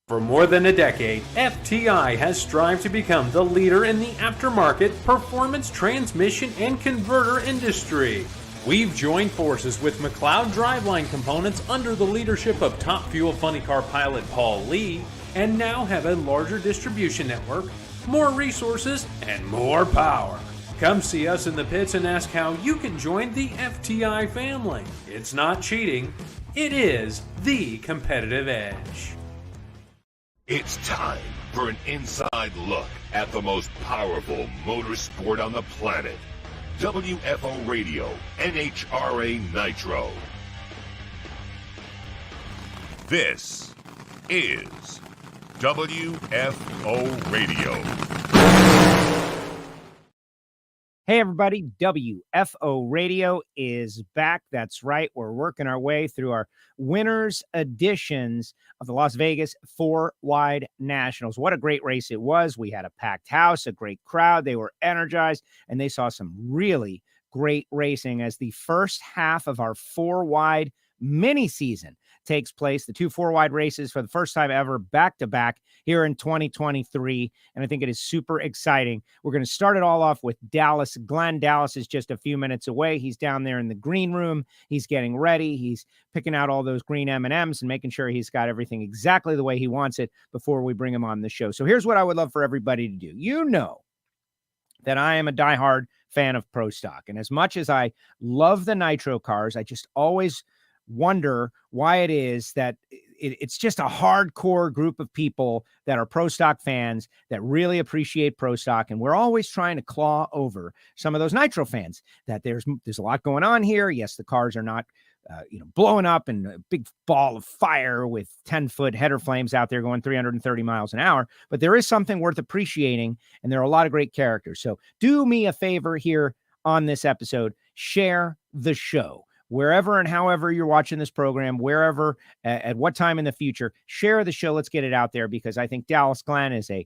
For more than a decade, FTI has strived to become the leader in the aftermarket performance transmission and converter industry. We've joined forces with McLeod driveline components under the leadership of Top Fuel Funny Car pilot Paul Lee, and now have a larger distribution network, more resources, and more power. Come see us in the pits and ask how you can join the FTI family. It's not cheating, it is the competitive edge. It's time for an inside look at the most powerful motorsport on the planet. WFO Radio, NHRA Nitro. This is WFO Radio. Hey everybody, WFO Radio is back. That's right. We're working our way through our winners editions of the Las Vegas 4-Wide Nationals. What a great race it was. We had a packed house, a great crowd. They were energized, and they saw some really great racing as the first half of our 4-Wide mini season takes place. The two 4-wide races for the first time ever, back-to-back here in 2023, and I think it is super exciting. We're going to start it all off with Dallas Glenn. Dallas is just a few minutes away. He's down there in the green room. He's getting ready. He's picking out all those green M&Ms and making sure he's got everything exactly the way he wants it before we bring him on the show. So here's what I would love for everybody to do. You know that I am a diehard fan of Pro Stock, and as much as I love the Nitro cars, I just always wonder why it is that it's just a hardcore group of people that are Pro Stock fans that really appreciate Pro Stock. And we're always trying to claw over some of those Nitro fans that there's a lot going on here. Yes, the cars are not, blowing up in a big ball of fire with 10-foot header flames out there going 330 miles an hour, but there is something worth appreciating. And there are a lot of great characters. So do me a favor here on this episode, share the show. Wherever and however you're watching this program, wherever, at what time in the future, share the show. Let's get it out there because I think Dallas Glenn is a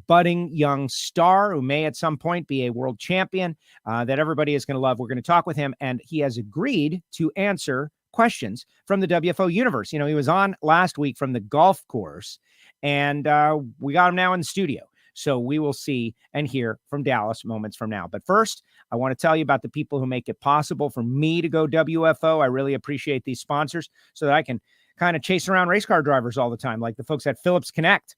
budding young star who may at some point be a world champion that everybody is going to love. We're going to talk with him, and he has agreed to answer questions from the WFO universe. He was on last week from the golf course, and we got him now in the studio. So we will see and hear from Dallas moments from now. But first, I want to tell you about the people who make it possible for me to go WFO. I really appreciate these sponsors so that I can kind of chase around race car drivers all the time, like the folks at Phillips Connect.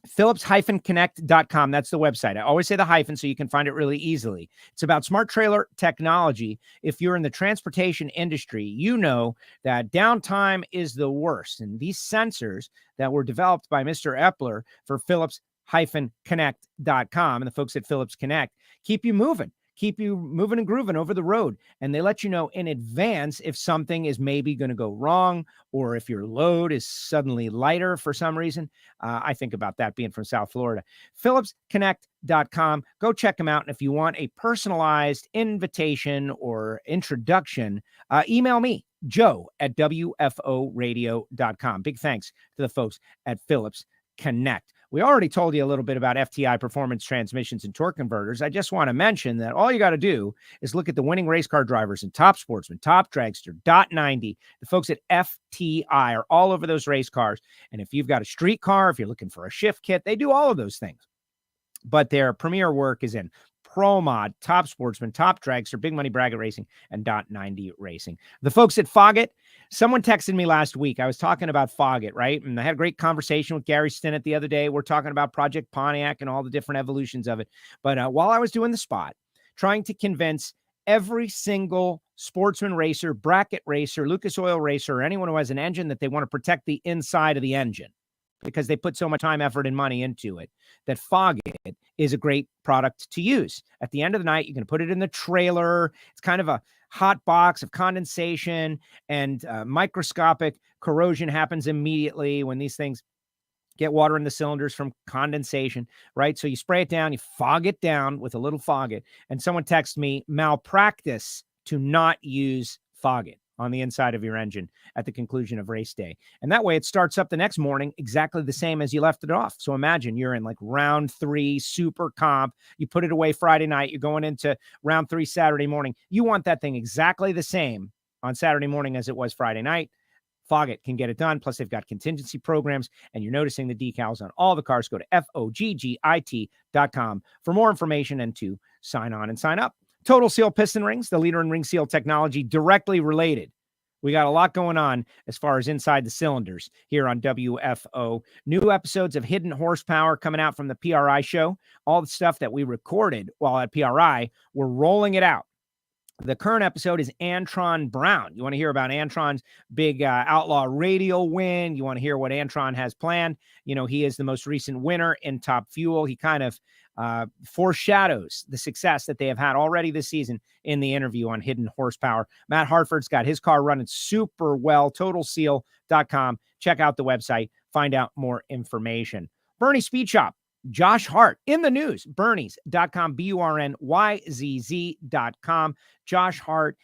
Phillips-Connect.com. That's the website. I always say the hyphen so you can find it really easily. It's about smart trailer technology. If you're in the transportation industry, you know that downtime is the worst. And these sensors that were developed by Mr. Epler for Phillips-Connect.com and the folks at Phillips Connect keep you moving and grooving over the road. And they let you know in advance if something is maybe going to go wrong or if your load is suddenly lighter for some reason. I think about that being from South Florida. Phillipsconnect.com. Go check them out. And if you want a personalized invitation or introduction, email me, Joe at WFOradio.com. Big thanks to the folks at Phillips Connect. We already told you a little bit about FTI performance transmissions and torque converters. I just want to mention that all you got to do is look at the winning race car drivers in Top Sportsman, Top Dragster, Dot 90. The folks at FTI are all over those race cars. And if you've got a street car, if you're looking for a shift kit, they do all of those things. But their premier work is in Pro Mod, Top Sportsman, Top Dragster, Big Money Bracket Racing, and Dot 90 Racing. The folks at Foggett, someone texted me last week. I was talking about Foggett, right? And I had a great conversation with Gary Stinnett the other day. We're talking about Project Pontiac and all the different evolutions of it. But while I was doing the spot, trying to convince every single sportsman racer, bracket racer, Lucas Oil racer, or anyone who has an engine that they want to protect the inside of the engine, because they put so much time, effort, and money into it, that Foggett is a great product to use. At the end of the night, you can put it in the trailer. It's kind of a hot box of condensation, and microscopic corrosion happens immediately when these things get water in the cylinders from condensation, right? So you spray it down, you fog it down with a little Foggett, and someone texted me, malpractice to not use Foggett on the inside of your engine at the conclusion of race day. And that way it starts up the next morning exactly the same as you left it off. So imagine you're in like round 3 super comp, you put it away Friday night, you're going into round 3 Saturday morning. You want that thing exactly the same on Saturday morning as it was Friday night. Foggett can get it done. Plus, they've got contingency programs, and you're noticing the decals on all the cars. Go to foggit.com for more information and to sign on and sign up. Total Seal Piston Rings, the leader in ring seal technology, directly related. We got a lot going on as far as inside the cylinders here on WFO. New episodes of Hidden Horsepower coming out from the PRI show. All the stuff that we recorded while at PRI, we're rolling it out. The current episode is Antron Brown. You want to hear about Antron's big Outlaw Radio win. You want to hear what Antron has planned. You know, he is the most recent winner in Top Fuel. He kind of foreshadows the success that they have had already this season in the interview on Hidden Horsepower. Matt Hartford's got his car running super well. TotalSeal.com. Check out the website. Find out more information. Bernie Speed Shop. Josh Hart in the news, Bernies.com, BURNYZZ.com. Josh Hart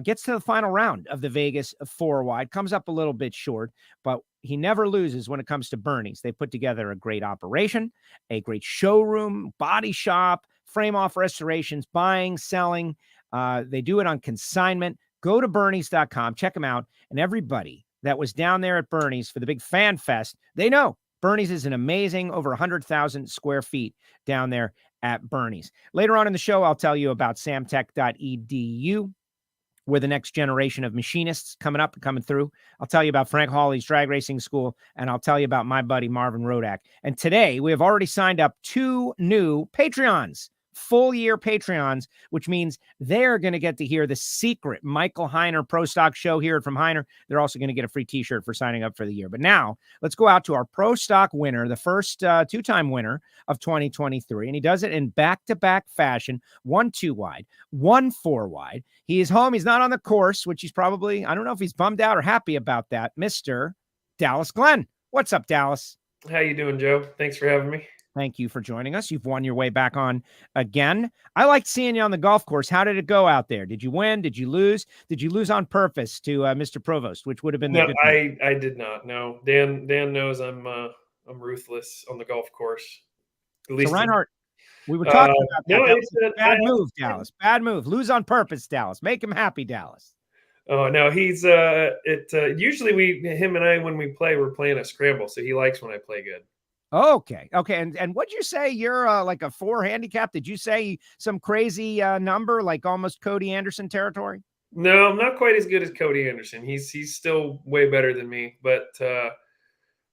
gets to the final round of the Vegas 4-wide, comes up a little bit short, but he never loses when it comes to Bernie's. They put together a great operation, a great showroom, body shop, frame off restorations, buying, selling. They do it on consignment. Go to Bernies.com, check them out. And everybody that was down there at Bernie's for the big fan fest, they know Bernie's is an amazing, over 100,000 square feet down there at Bernie's. Later on in the show, I'll tell you about samtech.edu, where the next generation of machinists coming through. I'll tell you about Frank Hawley's drag racing school, and I'll tell you about my buddy Marvin Rodak. And today, we have already signed up 2 new Patreons, full-year Patreons, which means they're going to get to hear the secret Michael Heiner Pro Stock show here from Heiner. They're also going to get a free t-shirt for signing up for the year. But now, let's go out to our Pro Stock winner, the first 2-time winner of 2023, and he does it in back-to-back fashion, 1 2-wide, 1 4-wide. He is home. He's not on the course, which he's probably, I don't know if he's bummed out or happy about that, Mr. Dallas Glenn. What's up, Dallas? How you doing, Joe? Thanks for having me. Thank you for joining us. You've won your way back on again. I liked seeing you on the golf course. How did it go out there? Did you win? Did you lose? Did you lose on purpose to Mr. Provost, which would have been no? I did not. No, Dan knows I'm ruthless on the golf course. At least so Reinhart, we were talking about that. No, That was a bad move, Dallas. Bad move. Lose on purpose, Dallas. Make him happy, Dallas. Oh no, he's usually him and I when we play, we're playing a scramble, so he likes when I play good. Okay. And what'd you say? You're like a 4 handicap. Did you say some crazy number, like almost Cody Anderson territory? No, I'm not quite as good as Cody Anderson. He's still way better than me, but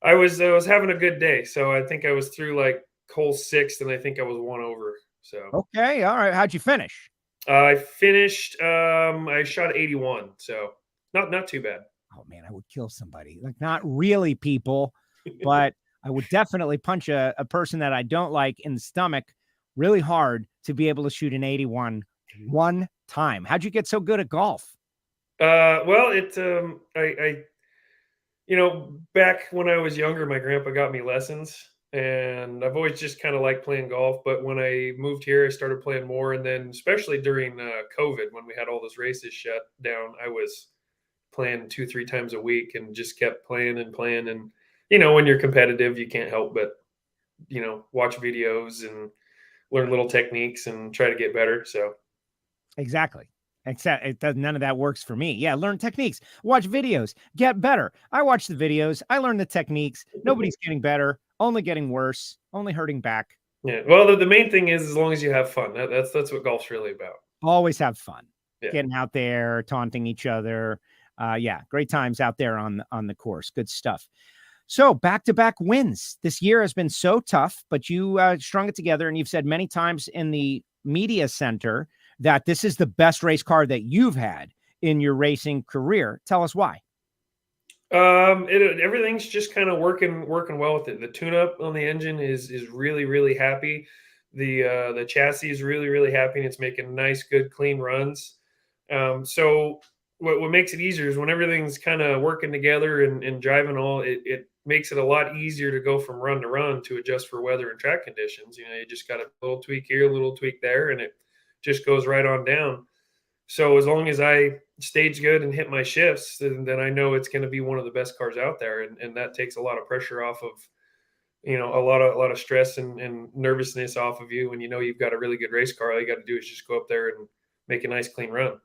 I was having a good day, so I think I was through like hole 6, and I think I was 1 over. So okay, all right. How'd you finish? I finished. I shot 81, so not too bad. Oh man, I would kill somebody. Like not really, people, but I would definitely punch a person that I don't like in the stomach really hard to be able to shoot an 81 one time. How'd you get so good at golf? Well, I back when I was younger, my grandpa got me lessons, and I've always just kind of liked playing golf. But when I moved here, I started playing more. And then especially during COVID, when we had all those races shut down, I was playing 2-3 times a week and just kept playing. And, when you're competitive, you can't help but, watch videos and learn little techniques and try to get better. So. Exactly. Except none of that works for me. Yeah. Learn techniques, watch videos, get better. I watch the videos. I learn the techniques. Nobody's getting better, only getting worse, only hurting back. Yeah. Well, the main thing is as long as you have fun, that's what golf's really about. Always have fun. Yeah. Getting out there, taunting each other. Great times out there on the course. Good stuff. So back-to-back wins. This year has been so tough, but you strung it together, and you've said many times in the media center that this is the best race car that you've had in your racing career. Tell us why. Everything's just kind of working well with it. The tune-up on the engine is really, really happy. The chassis is really, really happy, and it's making nice, good, clean runs. So what makes it easier is when everything's kind of working together and driving all, it makes it a lot easier to go from run to run to adjust for weather and track conditions. You just got a little tweak here, a little tweak there, and it just goes right on down. So as long as I stage good and hit my shifts, then I know it's going to be one of the best cars out there. And that takes a lot of pressure off of, a lot of stress and nervousness off of you. When you've got a really good race car, all you got to do is just go up there and make a nice clean run.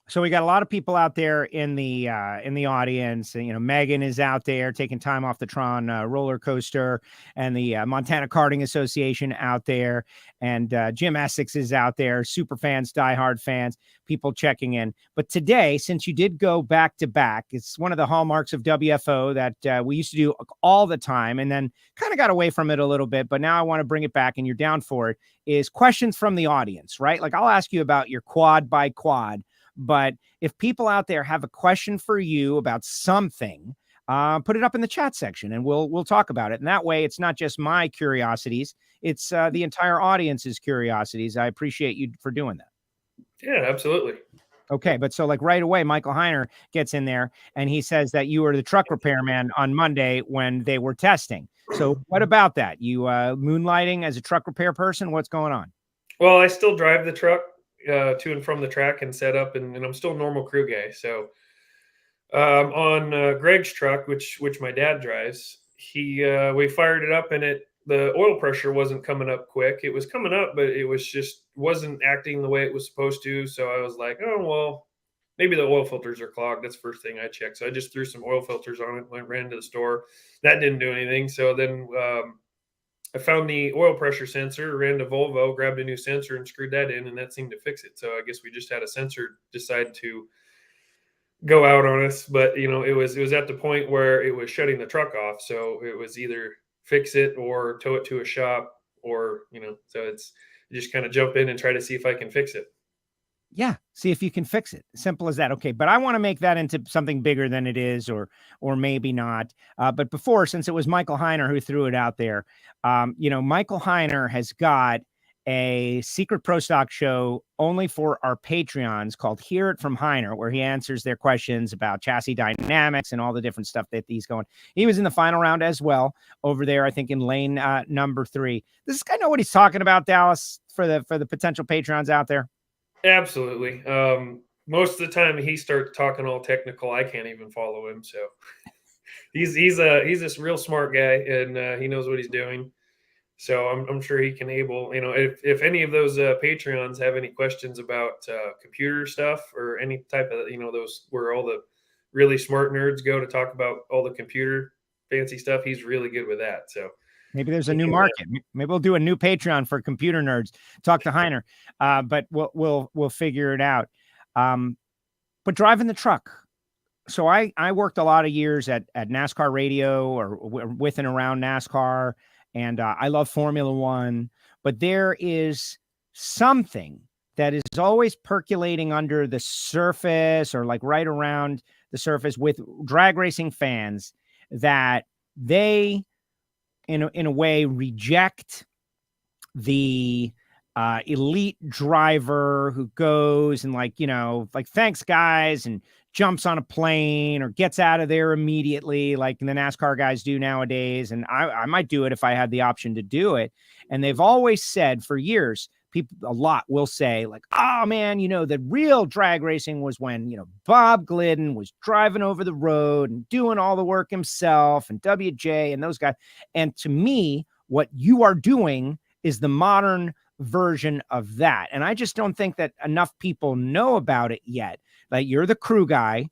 So we got a lot of people out there in the audience. And, Megan is out there taking time off the Tron roller coaster, and the Montana Karting Association out there, and Jim Essex is out there. Super fans, diehard fans, people checking in. But today, since you did go back to back, it's one of the hallmarks of WFO that we used to do all the time, and then kind of got away from it a little bit. But now I want to bring it back, and you're down for it. Is questions from the audience, right? Like I'll ask you about your quad by quad. But if people out there have a question for you about something, put it up in the chat section and we'll talk about it. And that way it's not just my curiosities, it's the entire audience's curiosities. I appreciate you for doing that. Yeah, absolutely. Okay, but so like right away, Michael Heiner gets in there and he says that you were the truck repairman on Monday when they were testing. So what about that? You moonlighting as a truck repair person? What's going on? Well, I still drive the truck to and from the track and set up, and I'm still a normal crew guy. So on Greg's truck, which my dad drives, we fired it up, and the oil pressure wasn't coming up quick. It was coming up, but it was wasn't acting the way it was supposed to. So I was like, oh well, maybe the oil filters are clogged. That's the first thing I checked. So I just threw some oil filters on it, ran to the store. That didn't do anything. So then I found the oil pressure sensor, ran to Volvo, grabbed a new sensor and screwed that in, and that seemed to fix it. So I guess we just had a sensor decide to go out on us. But, it was at the point where it was shutting the truck off. So it was either fix it or tow it to a shop or, so it's just kind of jump in and try to see if I can fix it. Yeah. See if you can fix it. Simple as that. Okay. But I want to make that into something bigger than it is, or maybe not. But before, since it was Michael Heiner who threw it out there, Michael Heiner has got a secret pro stock show only for our Patreons called Hear It From Heiner, where he answers their questions about chassis dynamics and all the different stuff that he's going. He was in the final round as well over there, I think in lane number 3. Does this guy know what he's talking about, Dallas, for the potential Patreons out there? Absolutely. Most of the time he starts talking all technical, I can't even follow him. So he's this real smart guy, and he knows what he's doing. So I'm sure he can if any of those Patreons have any questions about computer stuff or any type of, those where all the really smart nerds go to talk about all the computer fancy stuff, he's really good with that. So maybe there's a new market. Maybe we'll do a new Patreon for computer nerds. Talk to Heiner, but we'll figure it out. But driving the truck. So I worked a lot of years at NASCAR radio or with and around NASCAR, and I love Formula One. But there is something that is always percolating under the surface, or like right around the surface, with drag racing fans, that they, in a way, reject the elite driver who goes and like thanks guys and jumps on a plane or gets out of there immediately like the NASCAR guys do nowadays. And I might do it if I had the option to do it. And they've always said for years, people a lot will say like, oh man, the real drag racing was when, Bob Glidden was driving over the road and doing all the work himself, and WJ and those guys. And to me, what you are doing is the modern version of that. And I just don't think that enough people know about it yet. Like, you're the crew guy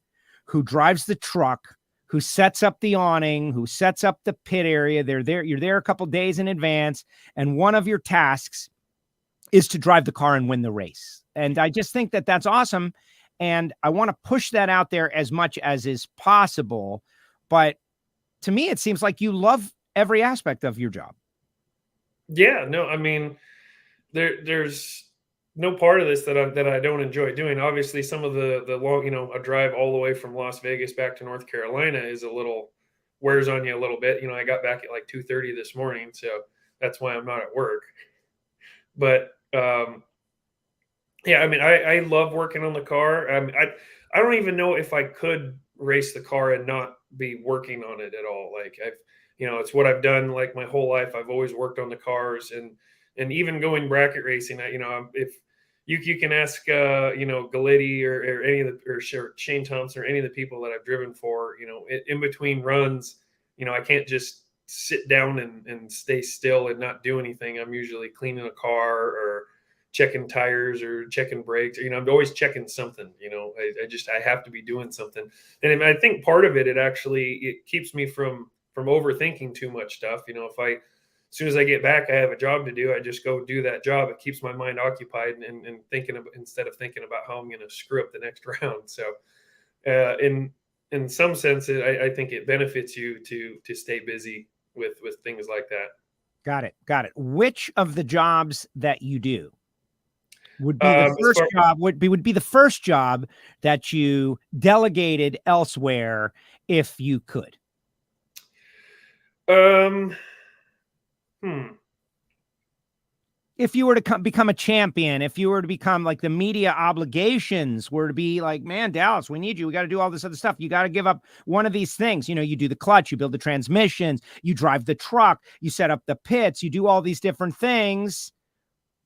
who drives the truck, who sets up the awning, who sets up the pit area. You're there a couple days in advance. And one of your tasks is to drive the car and win the race. And I just think that that's awesome. And I want to push that out there as much as is possible. But to me, it seems like you love every aspect of your job. Yeah, no, I mean, there's no part of this that I don't enjoy doing. Obviously, some of the long, a drive all the way from Las Vegas back to North Carolina is wears on you a little bit. I got back at like 2:30 this morning, so that's why I'm not at work. But yeah, I mean, I love working on the car. I don't even know if I could race the car and not be working on it at all. Like it's what I've done like my whole life. I've always worked on the cars, and even going bracket racing, if you can ask, Galletti or any of or Shane Thompson or any of the people that I've driven for, in between runs, I can't just sit down and stay still and not do anything. I'm usually cleaning a car or checking tires or checking brakes. Or, I'm always checking something. I have to be doing something. And I think part of it, it keeps me from overthinking too much stuff. As soon as I get back, I have a job to do. I just go do that job. It keeps my mind occupied and thinking instead of thinking about how I'm going to screw up the next round. So, in some sense, I think it benefits you to stay busy with things like that. Got it. Which of the jobs that you do would be the first job? Would be the first job that you delegated elsewhere if you could? If you were to become a champion, if you were to become like the media obligations were to be like, man, Dallas, we need you. We got to do all this other stuff. You got to give up one of these things. You do the clutch, you build the transmissions, you drive the truck, you set up the pits, you do all these different things.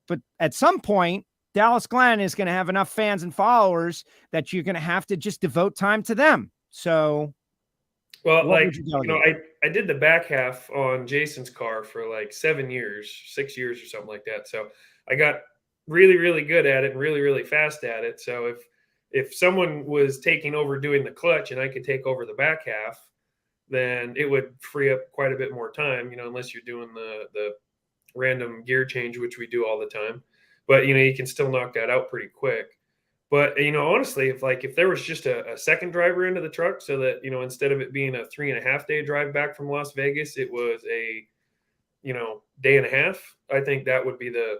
But at some point, Dallas Glenn is going to have enough fans and followers that you're going to have to just devote time to them. So, well, I did the back half on Jason's car for like 6 years or something like that. So I got really, really good at it and really, really fast at it. So if someone was taking over doing the clutch and I could take over the back half, then it would free up quite a bit more time, unless you're doing the random gear change, which we do all the time. But, you can still knock that out pretty quick. But, honestly, if there was just a second driver into the truck so that, instead of it being a 3.5-day drive back from Las Vegas, it was a, day and a half, I think that would be the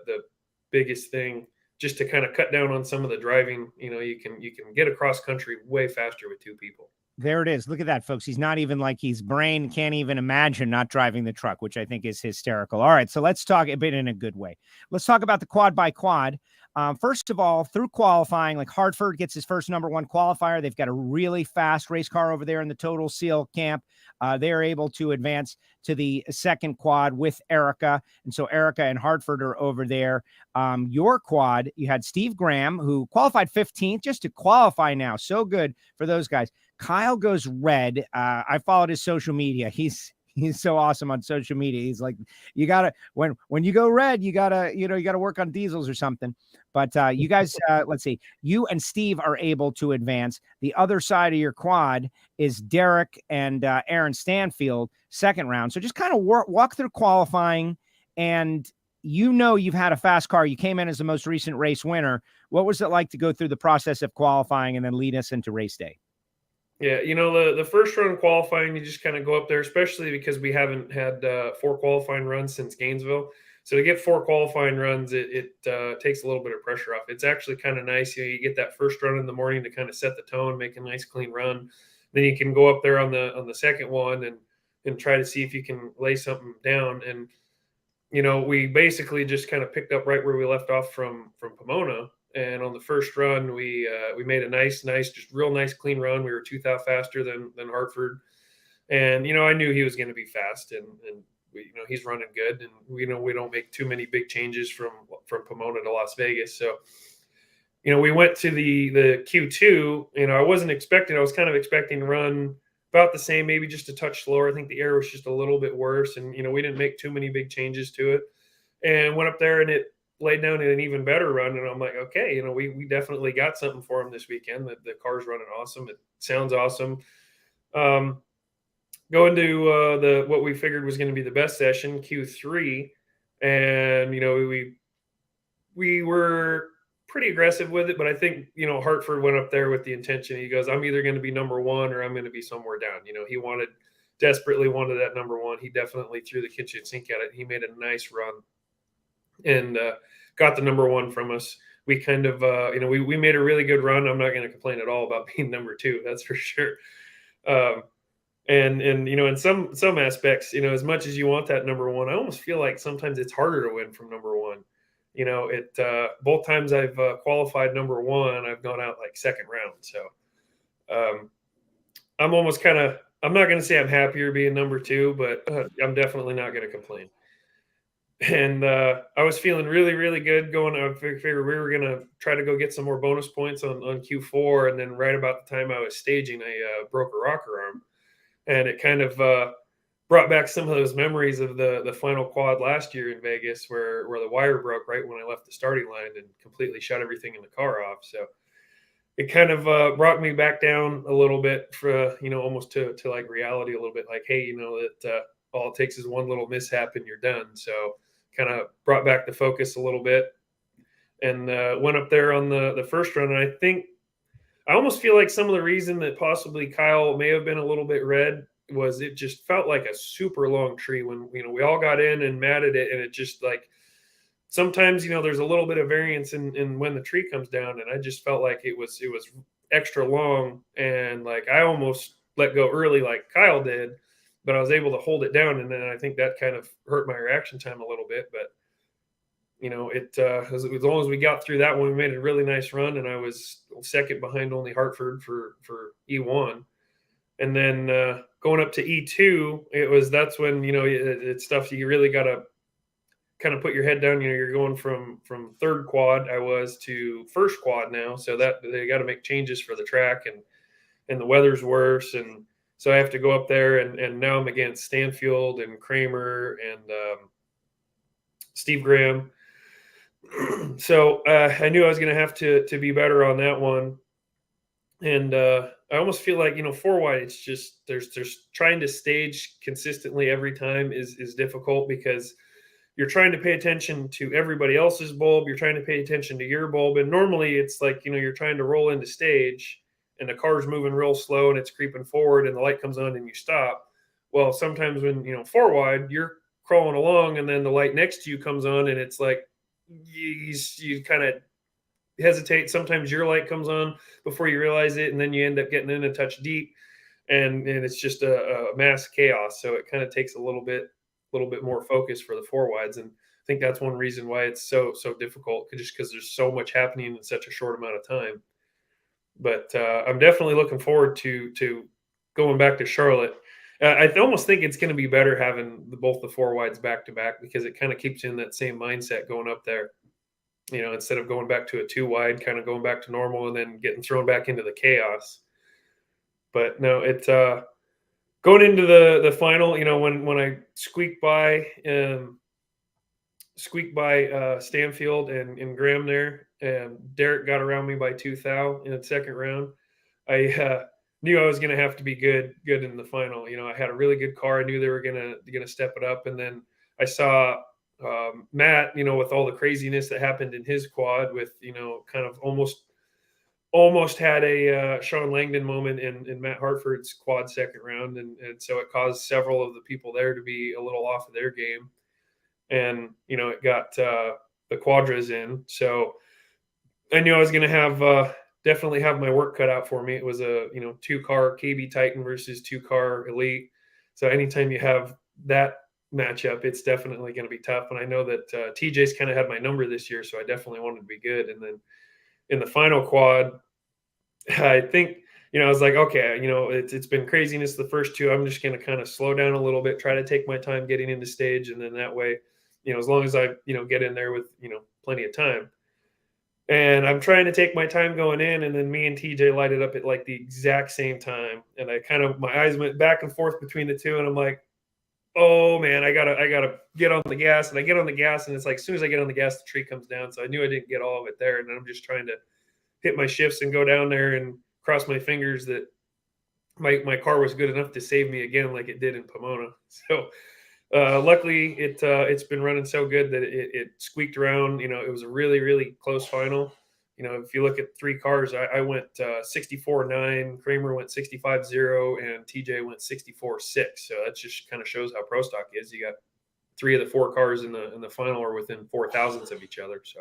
biggest thing, just to kind of cut down on some of the driving. You can get across country way faster with 2 people. There it is. Look at that, folks. He's not even like his brain can't even imagine not driving the truck, which I think is hysterical. All right, so let's talk a bit in a good way. Let's talk about the quad by quad. First of all, through qualifying, like Hartford gets his first number 1 qualifier. They've got a really fast race car over there in the Total Seal camp. They're able to advance to the second quad with Erica. And so Erica and Hartford are over there. Your quad, you had Steve Graham, who qualified 15th just to qualify now. So good for those guys. Kyle goes red. I followed his social media. He's so awesome on social media. He's like, you gotta, when you go red, you gotta work on diesels or something. But you guys, let's see, you and Steve are able to advance. The other side of your quad is Derek and Aaron Stanfield, second round. So just kind of walk through qualifying, and you've had a fast car. You came in as the most recent race winner. What was it like to go through the process of qualifying and then lead us into race day? Yeah, the first run qualifying, you just kind of go up there, especially because we haven't had 4 qualifying runs since Gainesville. So to get 4 qualifying runs, it takes a little bit of pressure off. It's actually kind of nice. You get that first run in the morning to kind of set the tone, make a nice clean run. Then you can go up there on the second one and try to see if you can lay something down. And we basically just kind of picked up right where we left off from Pomona. And on the first run, we made a nice, just real nice, clean run. We were 2 thou faster than Hartford. And, I knew he was going to be fast, and we, he's running good. And we don't make too many big changes from Pomona to Las Vegas. So, we went to the Q2, I was kind of expecting to run about the same, maybe just a touch slower. I think the air was just a little bit worse. And, we didn't make too many big changes to it, and went up there and it laid down in an even better run. And I'm like, okay, we definitely got something for him this weekend. The car's running awesome. It sounds awesome. Going to what we figured was going to be the best session, Q3. And, we were pretty aggressive with it, but I think, Hartford went up there with the intention. He goes, I'm either going to be number 1 or I'm going to be somewhere down. He desperately wanted that number 1. He definitely threw the kitchen sink at it. He made a nice run and got the number 1 from us. We kind of, we made a really good run. I'm not going to complain at all about being number 2. That's for sure. And in some aspects, as much as you want that number 1, I almost feel like sometimes it's harder to win from number 1. Both times I've qualified number 1, I've gone out like second round. So I'm almost I'm not going to say I'm happier being number 2, but I'm definitely not going to complain. And I was feeling really, really good going. I figured we were going to try to go get some more bonus points on Q4. And then right about the time I was staging, I broke a rocker arm. And it kind of brought back some of those memories of the final quad last year in Vegas where the wire broke right when I left the starting line and completely shut everything in the car off. So it kind of brought me back down a little bit for, almost to like reality a little bit, like, hey, that all it takes is one little mishap and you're done. So kind of brought back the focus a little bit and went up there on the first run. And I think I almost feel like some of the reason that possibly Kyle may have been a little bit red was it just felt like a super long tree when, we all got in and matted it. And it just like, sometimes, there's a little bit of variance in when the tree comes down. And I just felt like it was extra long. And like, I almost let go early like Kyle did, but I was able to hold it down. And then I think that kind of hurt my reaction time a little bit, but as long as we got through that one, we made a really nice run, and I was second behind only Hartford for E1. And then going up to E2, that's when, it's stuff you really got to kind of put your head down. You're going from third quad I was to first quad now. So that they got to make changes for the track and the weather's worse. And so I have to go up there and now I'm against Stanfield and Kramer and Steve Graham. So I knew I was going to have to be better on that one. And I almost feel like, 4-wide, it's just there's trying to stage consistently every time is difficult because you're trying to pay attention to everybody else's bulb. You're trying to pay attention to your bulb. And normally it's like, you're trying to roll into stage and the car's moving real slow and it's creeping forward and the light comes on and you stop. Well, sometimes when, 4-wide, you're crawling along and then the light next to you comes on and it's like, you kind of hesitate. Sometimes your light comes on before you realize it, and then you end up getting in a touch deep, and it's just a mass chaos. So it kind of takes a little bit more focus for the 4-wides, and I think that's one reason why it's so difficult, just because there's so much happening in such a short amount of time. But I'm definitely looking forward to going back to Charlotte. I almost think it's going to be better having both the 4-wides back to back because it kind of keeps you in that same mindset going up there, instead of going back to a 2-wide, kind of going back to normal and then getting thrown back into the chaos. But no, it's going into the final, when I squeaked by Stanfield and Graham there, and Derek got around me by 2 thou in the second round. I knew I was going to have to be good in the final. I had a really good car. I knew they were going to step it up. And then I saw Matt, with all the craziness that happened in his quad with, kind of almost had a Sean Langdon moment in Matt Hartford's quad second round. And so it caused several of the people there to be a little off of their game. And, it got the quadras in. So I knew I was going to have definitely have my work cut out for me. It was a 2-car KB Titan versus 2-car Elite. So anytime you have that matchup, it's definitely going to be tough. And I know that TJ's kind of had my number this year, so I definitely wanted to be good. And then in the final quad, I think I was like, okay, it's been craziness the first 2. I'm just going to kind of slow down a little bit, try to take my time getting into stage, and then that way, as long as I get in there with plenty of time. And I'm trying to take my time going in, and then me and TJ lighted up at like the exact same time. And my eyes went back and forth between the two, and I'm like, oh man, I gotta get on the gas. And I get on the gas, and it's like, as soon as I get on the gas, the tree comes down. So I knew I didn't get all of it there. And I'm just trying to hit my shifts and go down there and cross my fingers that my car was good enough to save me again, like it did in Pomona. So luckily it's been running so good that it squeaked around. It was a really, really close final. If you look at 3 cars, I went 64.9, Kramer went 65.0, and TJ went 64.6. So that just kind of shows how pro stock is. You got 3 of the 4 cars in the final are within 4 thousandths of each other. So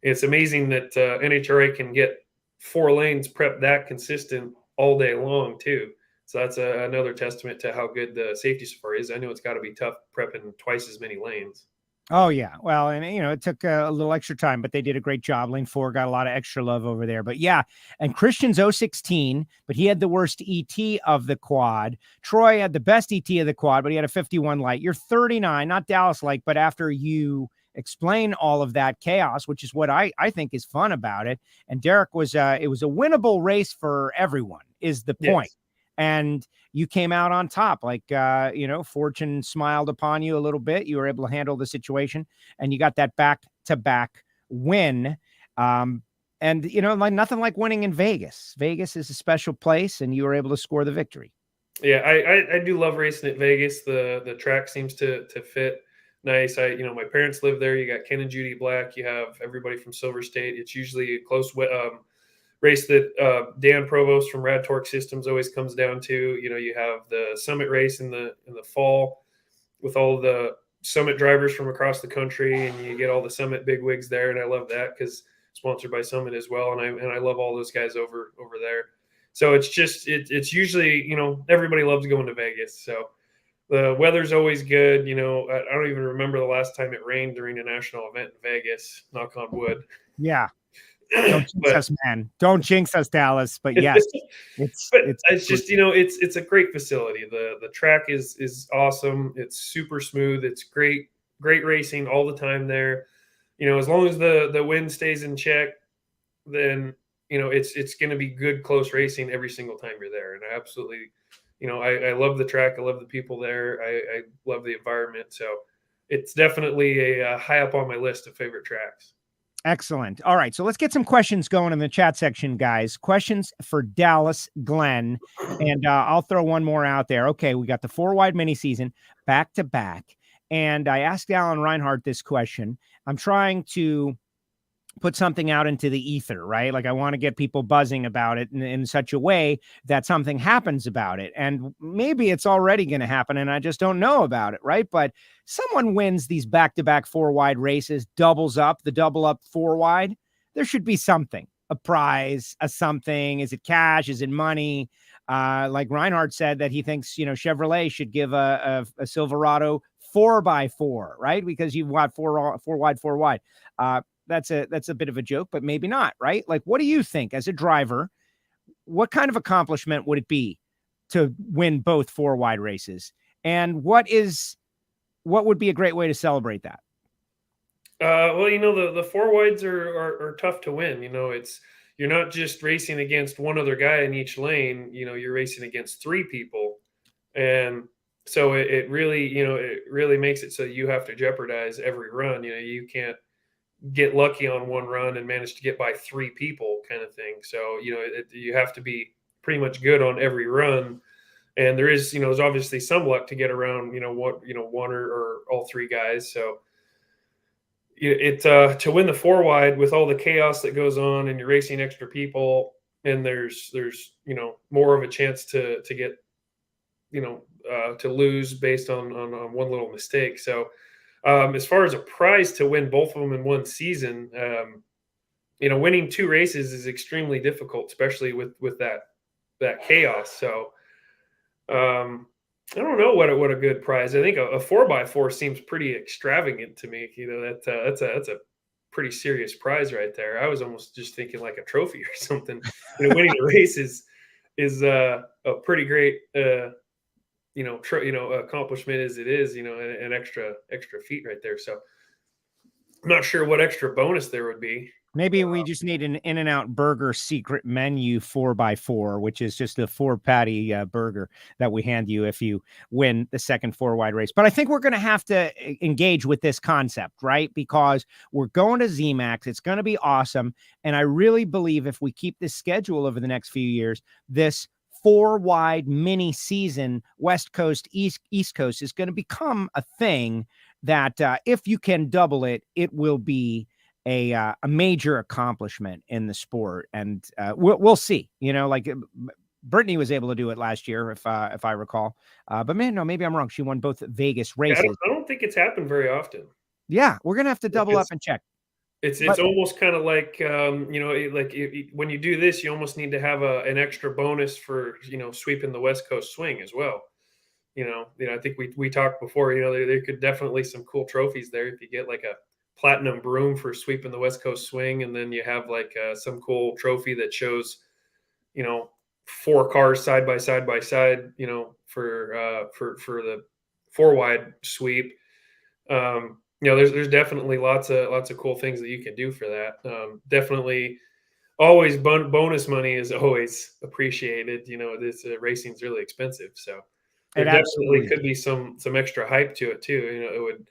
it's amazing that NHRA can get 4 lanes prepped that consistent all day long too. So that's another testament to how good the safety safari is. I know it's got to be tough prepping twice as many lanes. Oh yeah. Well, and it took a little extra time, but they did a great job. Lane 4 got a lot of extra love over there, but yeah. And Christian's 016, but he had the worst ET of the quad. Troy had the best ET of the quad, but he had a 51 light. You're 39, not Dallas like, but after you explain all of that chaos, which is what I think is fun about it. And Derek was, it was a winnable race for everyone is the point. Yes. and you came out on top. Like, fortune smiled upon you a little bit. You were able to handle the situation, and you got that back-to-back win. And, like nothing like winning in Vegas. Vegas is a special place, and you were able to score the victory. Yeah, I do love racing at Vegas. The track seems to fit nice. My parents live there. You got Ken and Judy Black. You have everybody from Silver State. It's usually a close race that Dan Provost from Rad Torque Systems always comes down to. You have the Summit race in the fall with all the Summit drivers from across the country, and you get all the Summit bigwigs there. And I love that because sponsored by Summit as well. And I love all those guys over there. So it's usually, everybody loves going to Vegas. So the weather's always good. I don't even remember the last time it rained during a national event in Vegas, knock on wood. Yeah. Don't jinx us, man. Don't jinx us, Dallas. But yes, it's just, it's a great facility. The track is awesome. It's super smooth. It's great racing all the time there. As long as the wind stays in check, then, it's going to be good, close racing every single time you're there. And I absolutely, I love the track. I love the people there. I love the environment. So it's definitely a high up on my list of favorite tracks. Excellent. All right. So let's get some questions going in the chat section, guys. Questions for Dallas Glenn. And I'll throw one more out there. Okay. We got the 4-wide mini season back to back. And I asked Alan Reinhart this question. I'm trying to put something out into the ether, right? Like I want to get people buzzing about it in such a way that something happens about it. And maybe it's already going to happen and I just don't know about it, right? But someone wins these back-to-back 4-wide races, doubles up, the double up 4-wide. There should be something, a prize, a something. Is it cash? Is it money? Like Reinhart said that he thinks, Chevrolet should give a Silverado 4x4, right? Because you've got four wide. That's a bit of a joke, but maybe not, right? Like, what do you think as a driver? What kind of accomplishment would it be to win both 4-wide races? And what would be a great way to celebrate that? Well, the 4-wides are tough to win. You're not just racing against one other guy in each lane. You're racing against 3 people, and so it really makes it so you have to jeopardize every run. You can't get lucky on one run and manage to get by 3 people kind of thing. So, you have to be pretty much good on every run. And there is, there's obviously some luck to get around, one or all 3 guys. So to win the 4-wide with all the chaos that goes on and you're racing extra people and there's, more of a chance to get, to lose based on one little mistake. So, as far as a prize to win both of them in one season, winning 2 races is extremely difficult, especially with that chaos. So, I don't know what a good prize. I think a 4x4 seems pretty extravagant to me. That's a pretty serious prize right there. I was almost just thinking like a trophy or something. Winning a race is a pretty great accomplishment as it is, an extra feat right there. So I'm not sure what extra bonus there would be. Maybe we just need an In-N-Out Burger secret menu 4x4, which is just a 4-patty burger that we hand you if you win the second 4-wide race. But I think we're going to have to engage with this concept, right? Because we're going to zMAX. It's going to be awesome. And I really believe if we keep this schedule over the next few years, this 4-wide mini season, West Coast, East Coast, is going to become a thing that if you can double it, it will be a major accomplishment in the sport. And we'll see, like Brittany was able to do it last year, if I recall. But man, no, maybe I'm wrong. She won both Vegas races. Yeah, I don't think it's happened very often. Yeah, we're going to have to double up and check. It's almost kind of like, when you do this, you almost need to have an extra bonus for, sweeping the West Coast swing as well. I think we talked before, there could definitely some cool trophies there. If you get like a platinum broom for sweeping the West Coast swing, and then you have like some cool trophy that shows, 4 cars side by side, for the 4-wide sweep. There's definitely lots of cool things that you can do for that. Definitely always bonus money is always appreciated. This racing's really expensive, so there It definitely absolutely could be some extra hype to it too. It would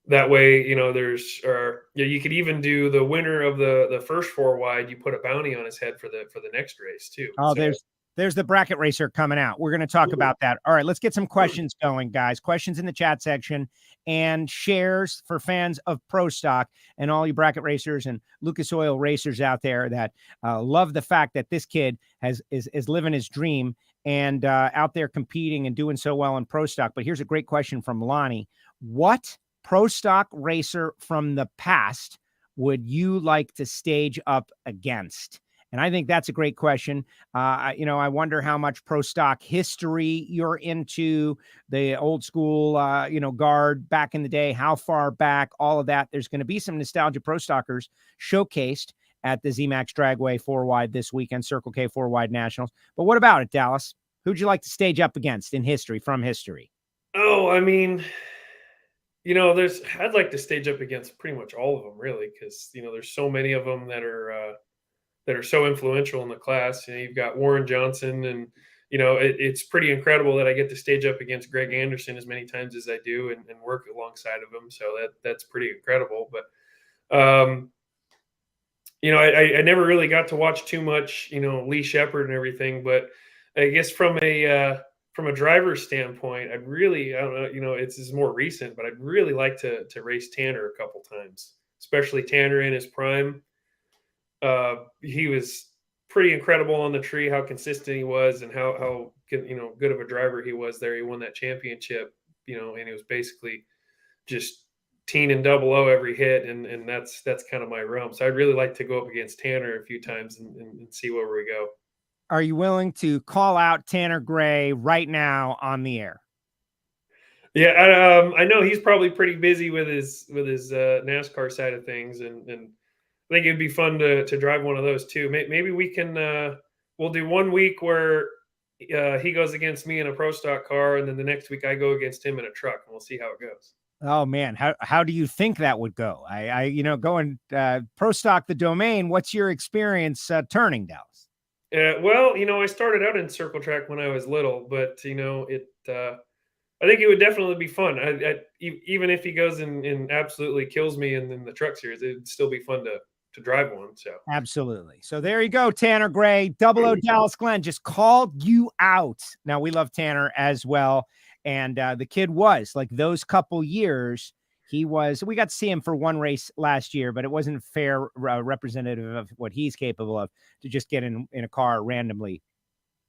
that way. You could even do the winner of the first 4 wide. You put a bounty on his head for the next race too. Oh, So, there's the bracket racer coming out. We're going to talk about that. All right, let's get some questions going, guys. Questions in the chat section and shares for fans of Pro Stock and all you bracket racers and Lucas Oil racers out there that love the fact that this kid is living his dream and out there competing and doing so well in Pro Stock. But here's a great question from Lonnie. What Pro Stock racer from the past would you like to stage up against? And I think that's a great question. I wonder how much Pro Stock history you're into, the old school, guard back in the day, how far back, all of that. There's going to be some nostalgia Pro Stockers showcased at the zMAX Dragway 4-wide this weekend, Circle K 4-wide Nationals. But what about it, Dallas? Who'd you like to stage up against in history, from history? Oh, I mean, I'd like to stage up against pretty much all of them, really, because there's so many of them that are so influential in the class. You've got Warren Johnson, and it's pretty incredible that I get to stage up against Greg Anderson as many times as I do and work alongside of him. So that's pretty incredible. But I never really got to watch too much, Lee Shepard and everything. But I guess from a driver's standpoint, I'd really, I don't know, this is more recent, but I'd really like to race Tanner a couple times, especially Tanner in his prime. He was pretty incredible on the tree, how consistent he was and how good of a driver he was there. He won that championship, and he was basically just teen and 00 every hit. And that's kind of my realm. So I'd really like to go up against Tanner a few times and see where we go. Are you willing to call out Tanner Gray right now on the air? Yeah. I know he's probably pretty busy with his NASCAR side of things. And I think it'd be fun to drive one of those too. Maybe we can, we'll do 1 week where he goes against me in a Pro Stock car. And then the next week I go against him in a truck, and we'll see how it goes. Oh man. How do you think that would go? Going Pro Stock, the domain, what's your experience turning, Dallas? Well, I started out in circle track when I was little, but I think it would definitely be fun. Even if he goes and absolutely kills me in the truck series, it'd still be fun to drive one. So absolutely. So there you go, Tanner Gray. 00 Dallas Glenn just called you out. Now we love Tanner as well, and the kid was like those couple years. We got to see him for one race last year, but it wasn't fair representative of what he's capable of to just get in a car randomly.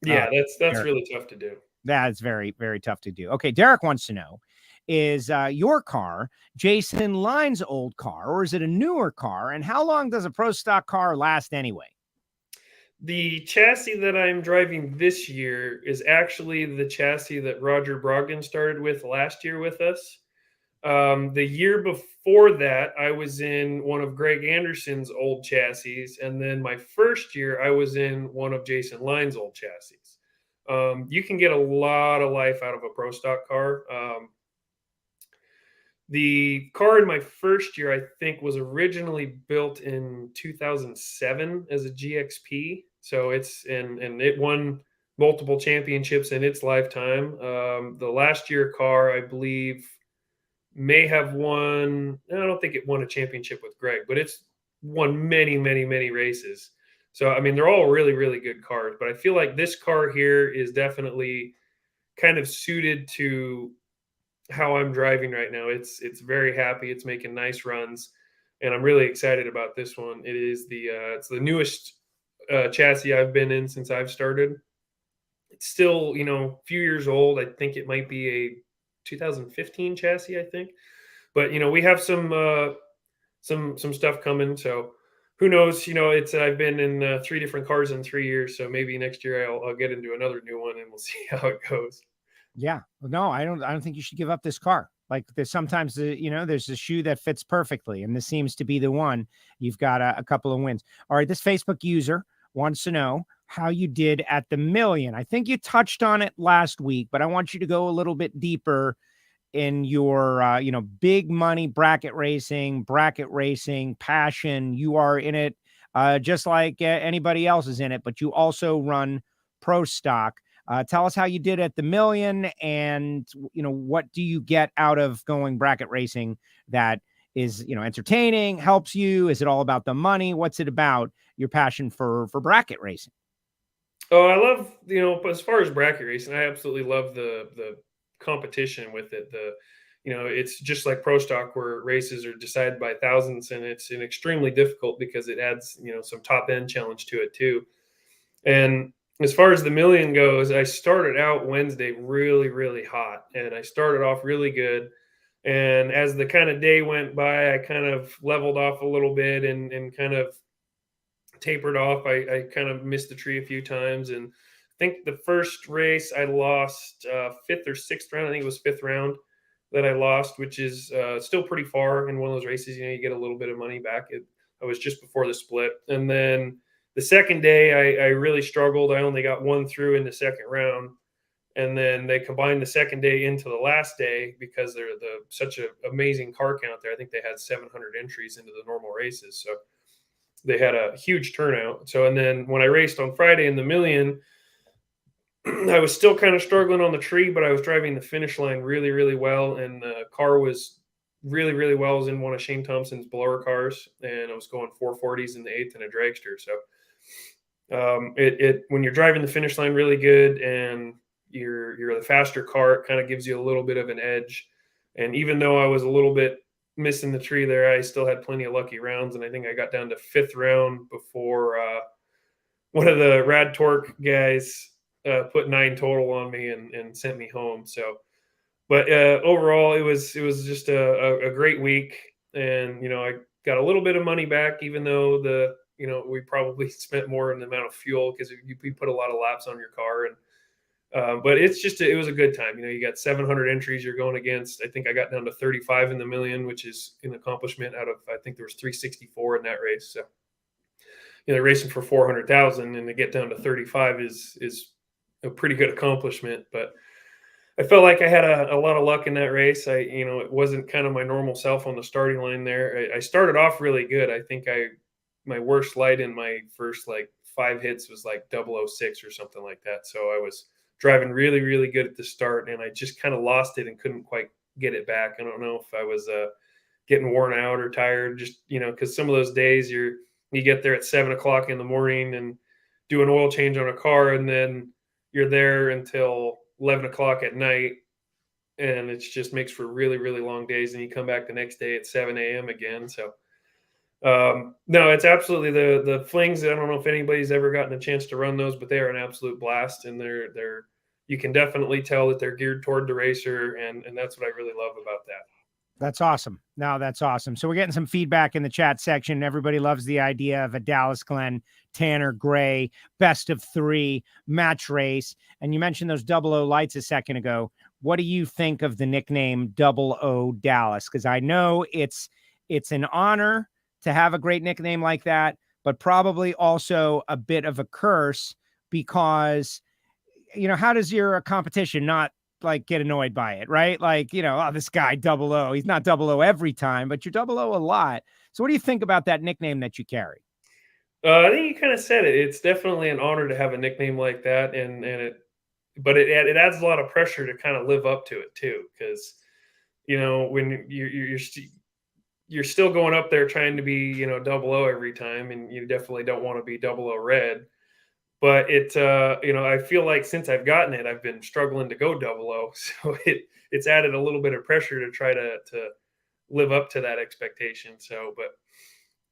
Yeah, that's really tough to do. That's very, very tough to do. Okay, Derek wants to know, is your car Jason Line's old car, or is it a newer car? And how long does a Pro Stock car last anyway? The chassis that I'm driving this year is actually the chassis that Roger Brogdon started with last year with us. The year before that, I was in one of Greg Anderson's old chassis. And then my first year, I was in one of Jason Line's old chassis. You can get a lot of life out of a Pro Stock car. The car in my first year, I think, was originally built in 2007 as a GXP. So it won multiple championships in its lifetime. The last year car, I believe, may have won. I don't think it won a championship with Greg, but it's won many, many, many races. So, I mean, they're all really, really good cars, but I feel like this car here is definitely kind of suited to how I'm driving right now. It's very happy. It's making nice runs, and I'm really excited about this one. It is it's the newest chassis I've been in since I've started. It's still, a few years old. I think it might be a 2015 chassis, I think, but we have some stuff coming. So who knows? I've been in 3 different cars in 3 years, so maybe next year I'll get into another new one and we'll see how it goes. Yeah, no, I don't think you should give up this car. Like there's sometimes there's a shoe that fits perfectly, and this seems to be the one. You've got a couple of wins. All right, this Facebook user wants to know how you did at the Million. I think you touched on it last week, but I want you to go a little bit deeper in your, big money bracket racing passion. You are in it just like anybody else is in it, but you also run pro stock. Tell us how you did at the Million, and what do you get out of going bracket racing that is entertaining, helps you? Is it all about the money? What's it about, your passion for bracket racing? Oh, I love, as far as bracket racing, I absolutely love the competition with it. It's just like pro stock where races are decided by thousands, and it's an extremely difficult because it adds, some top end challenge to it too. And as far as the Million goes, I started out Wednesday really, really hot, and I started off really good. And as the kind of day went by, I kind of leveled off a little bit and kind of tapered off. I kind of missed the tree a few times. And I think the first race I lost fifth or sixth round. I think it was fifth round that I lost, which is still pretty far in one of those races. You get a little bit of money back. I was just before the split. And then the second day, I really struggled. I only got one through in the second round. And then they combined the second day into the last day because they're such an amazing car count there. I think they had 700 entries into the normal races. So they had a huge turnout. So, and then when I raced on Friday in the Million, I was still kind of struggling on the tree, but I was driving the finish line really, really well. And the car was really, really well. I was in one of Shane Thompson's blower cars, and I was going 440s in the eighth and a dragster. So when you're driving the finish line really good and you're the faster car, it kind of gives you a little bit of an edge. And even though I was a little bit missing the tree there, I still had plenty of lucky rounds. And I think I got down to fifth round before one of the Rad Torque guys put 9 total on me and sent me home. So, but overall, it was just a great week. And, I got a little bit of money back, even though we probably spent more in the amount of fuel because you put a lot of laps on your car. And but it was a good time. You got 700 entries you're going against. I think I got down to 35 in the Million, which is an accomplishment out of, I think there was 364 in that race. So, racing for 400,000 and to get down to 35 is a pretty good accomplishment. But I felt like I had a lot of luck in that race. It wasn't kind of my normal self on the starting line there. I started off really good. I think my worst light in my first 5 hits was 006 or something like that. So I was driving really, really good at the start, and I just kind of lost it and couldn't quite get it back. I don't know if I was getting worn out or tired, just, because some of those days you get there at 7:00 in the morning and do an oil change on a car, and then you're there until 11:00 at night, and it just makes for really, really long days. And you come back the next day at 7 a.m. again. So no, it's absolutely the flings. I don't know if anybody's ever gotten a chance to run those, but they are an absolute blast, and they're you can definitely tell that they're geared toward the racer, and that's what I really love about that. That's awesome. No, that's awesome. So we're getting some feedback in the chat section. Everybody loves the idea of a Dallas Glenn, Tanner Gray, best of 3 match race. And you mentioned those 00 lights a second ago. What do you think of the nickname 00 Dallas? Because I know it's an honor to have a great nickname like that, but probably also a bit of a curse because, how does your competition not get annoyed by it, right? This guy 00, he's not 00 every time, but you're 00 a lot. So what do you think about that nickname that you carry? I think you kind of said it. It's definitely an honor to have a nickname like that. But it adds a lot of pressure to kind of live up to it too. Cause when you're still going up there trying to be, 00 every time, and you definitely don't want to be 00 red. But I feel like since I've gotten it, I've been struggling to go 00. So it's added a little bit of pressure to try to live up to that expectation. So, but,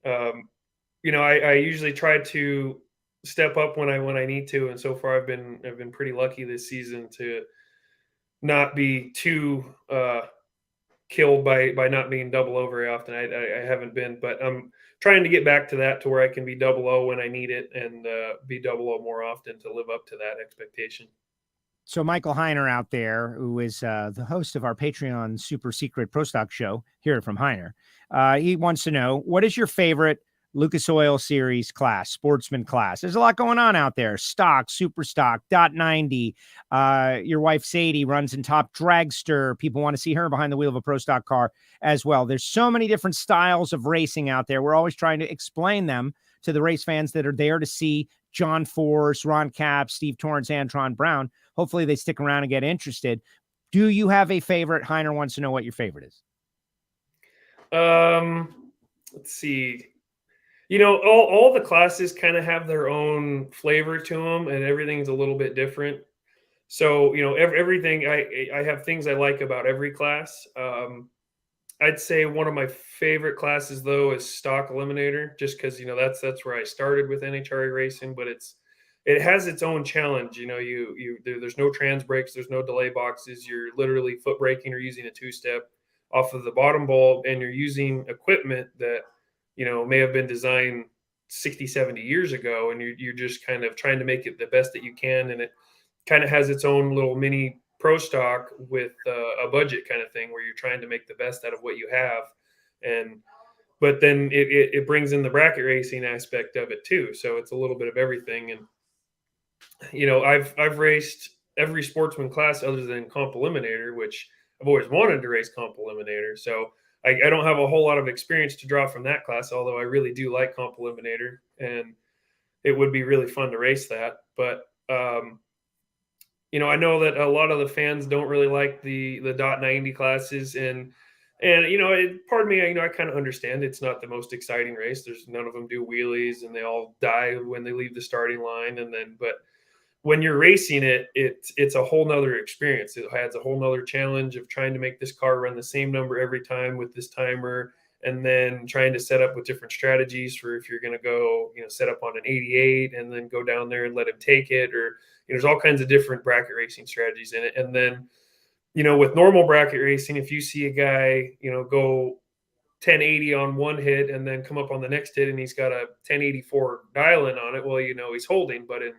I usually try to step up when I need to. And so far I've been pretty lucky this season to not be too, killed by not being 00 very often. I haven't been, but I'm trying to get back to that, to where I can be 00 when I need it, and be 00 more often to live up to that expectation. So Michael Heiner out there, who is the host of our Patreon super secret Pro Stock show, Hear It From Heiner, he wants to know, what is your favorite Lucas Oil Series class, sportsman class? There's a lot going on out there. Stock, super stock, .90. Your wife Sadie runs in top dragster. People want to see her behind the wheel of a pro stock car as well. There's so many different styles of racing out there. We're always trying to explain them to the race fans that are there to see John Force, Ron Capps, Steve Torrence, Antron Brown. Hopefully they stick around and get interested. Do you have a favorite? Heiner wants to know what your favorite is. Let's see. All the classes kind of have their own flavor to them, and everything's a little bit different. So, everything I have things I like about every class. I'd say one of my favorite classes though is stock eliminator, just because that's where I started with NHRA racing, but it has its own challenge. There's no trans brakes, there's no delay boxes. You're literally foot braking or using a two-step off of the bottom bulb, and you're using equipment that may have been designed 60, 70 years ago, and you're just kind of trying to make it the best that you can. And it kind of has its own little mini pro stock with a budget kind of thing, where you're trying to make the best out of what you have. But then it brings in the bracket racing aspect of it too. So it's a little bit of everything. And, I've raced every sportsman class other than comp eliminator, which I've always wanted to race comp eliminator. So I don't have a whole lot of experience to draw from that class, although I really do like comp eliminator, and it would be really fun to race that. But, I know that a lot of the fans don't really like the .90 classes, and pardon me, I kind of understand it's not the most exciting race. None of them do wheelies, and they all die when they leave the starting line. But when you're racing it, it's a whole nother experience. It adds a whole nother challenge of trying to make this car run the same number every time with this timer, and then trying to set up with different strategies for if you're going to go, set up on an 88 and then go down there and let him take it, or there's all kinds of different bracket racing strategies in it. And then, with normal bracket racing, if you see a guy, go 1080 on one hit and then come up on the next hit and he's got a 1084 dial-in on it, well, he's holding. But in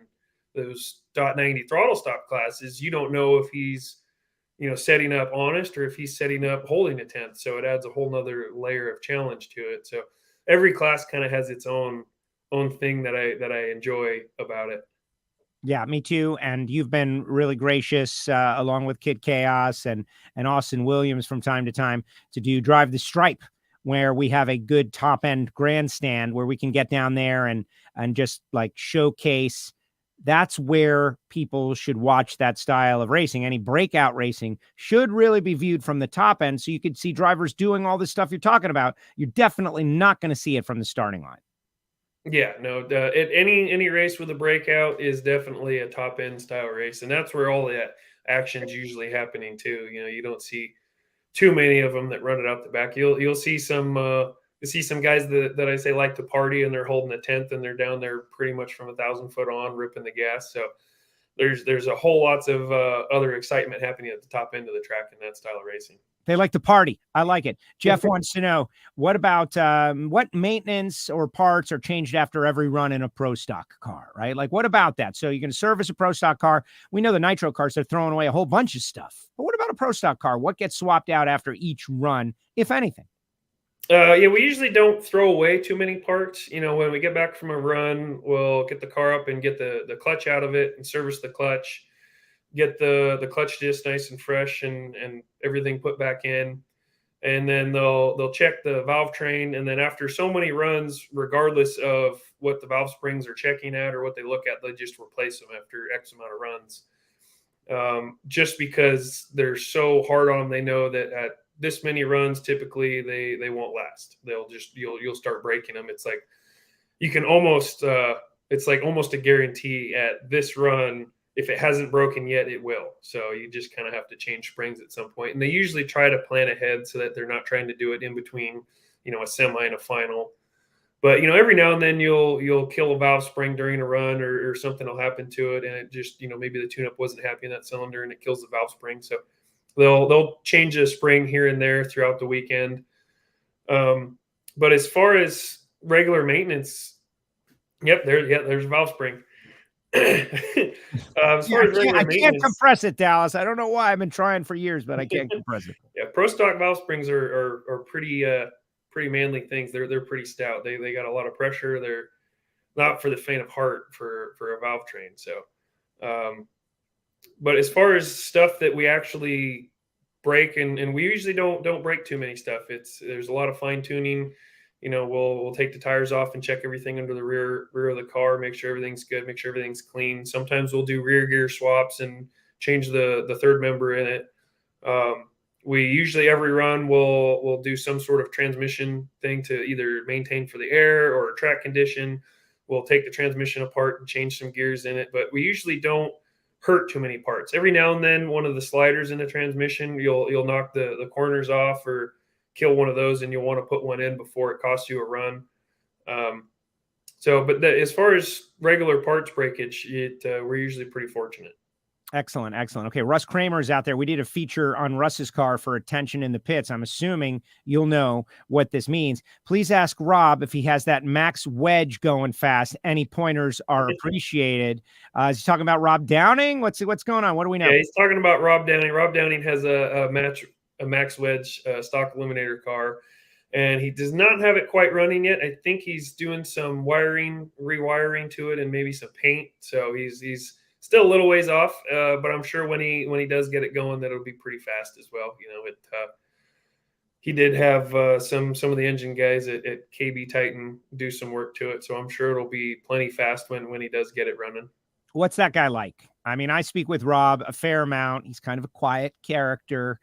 those .90 throttle stop classes, you don't know if he's, setting up honest or if he's setting up holding a 10th. So it adds a whole nother layer of challenge to it. So every class kind of has its own thing that I enjoy about it. Yeah, me too. And you've been really gracious, along with Kid Chaos and Austin Williams from time to time, to do Drive the Stripe, where we have a good top end grandstand where we can get down there and just like showcase. That's where people should watch that style of racing. Any breakout racing should really be viewed from the top end, so you could see drivers doing all this stuff you're talking about. You're definitely not going to see it from the starting line. Yeah, no, any race with a breakout is definitely a top end style race, and that's where all the action's usually happening too. You don't see too many of them that run it out the back. You'll see some guys that I say like to party, and they're holding a 10th and they're down there pretty much from 1,000 foot on, ripping the gas. So there's a whole lots of other excitement happening at the top end of the track in that style of racing. They like to party. I like it. Jeff wants to know, what about what maintenance or parts are changed after every run in a pro stock car, right? Like, what about that? So you're going to service a pro stock car. We know the nitro cars are throwing away a whole bunch of stuff. But what about a pro stock car? What gets swapped out after each run, if anything? We usually don't throw away too many parts. When we get back from a run, we'll get the car up and get the clutch out of it and service the clutch, get the clutch disc nice and fresh and everything put back in. And then they'll check the valve train. And then after so many runs, regardless of what the valve springs are checking at or what they look at, they just replace them after X amount of runs. Just because they're so hard on them, they know that at this many runs, typically they won't last. You'll start breaking them. It's like you can almost it's like almost a guarantee at this run. If it hasn't broken yet, it will. So you just kind of have to change springs at some point. And they usually try to plan ahead so that they're not trying to do it in between, a semi and a final. But every now and then you'll kill a valve spring during a run, or something will happen to it, and it just maybe the tune-up wasn't happy in that cylinder and it kills the valve spring. So they'll change a spring here and there throughout the weekend. But as far as regular maintenance, there's a valve spring. I can't compress it, Dallas. I don't know why. I've been trying for years, but I can't compress it. Yeah, pro stock valve springs are pretty manly things. They're pretty stout. They got a lot of pressure. They're not for the faint of heart for a valve train. So, but as far as stuff that we actually break, and we usually don't break too many stuff. There's a lot of fine tuning. we'll take the tires off and check everything under the rear of the car, make sure everything's good, make sure everything's clean. Sometimes we'll do rear gear swaps and change the third member in it. We usually every run we'll do some sort of transmission thing to either maintain for the air or track condition. We'll take the transmission apart and change some gears in it, but we usually don't hurt too many parts. Every now and then, one of the sliders in the transmission, you'll knock the corners off or kill one of those, and you'll want to put one in before it costs you a run. But as far as regular parts breakage, we're usually pretty fortunate. Excellent. Okay, Russ Kramer is out there. We did a feature on Russ's car for Attention in the Pits. I'm assuming you'll know what this means. Please ask Rob if he has that Max wedge going fast. Any pointers are appreciated. Is he talking about Rob Downing? What's going on? What do we know? Yeah, he's talking about Rob Downing. Rob Downing has a Max wedge stock eliminator car, and he does not have it quite running yet. I think he's doing some rewiring to it, and maybe some paint. So he's still a little ways off, but I'm sure when he does get it going, that'll be pretty fast as well. He did have some of the engine guys at KB Titan do some work to it, so I'm sure it'll be plenty fast when he does get it running. What's that guy like? I mean, I speak with Rob a fair amount. He's kind of a quiet character.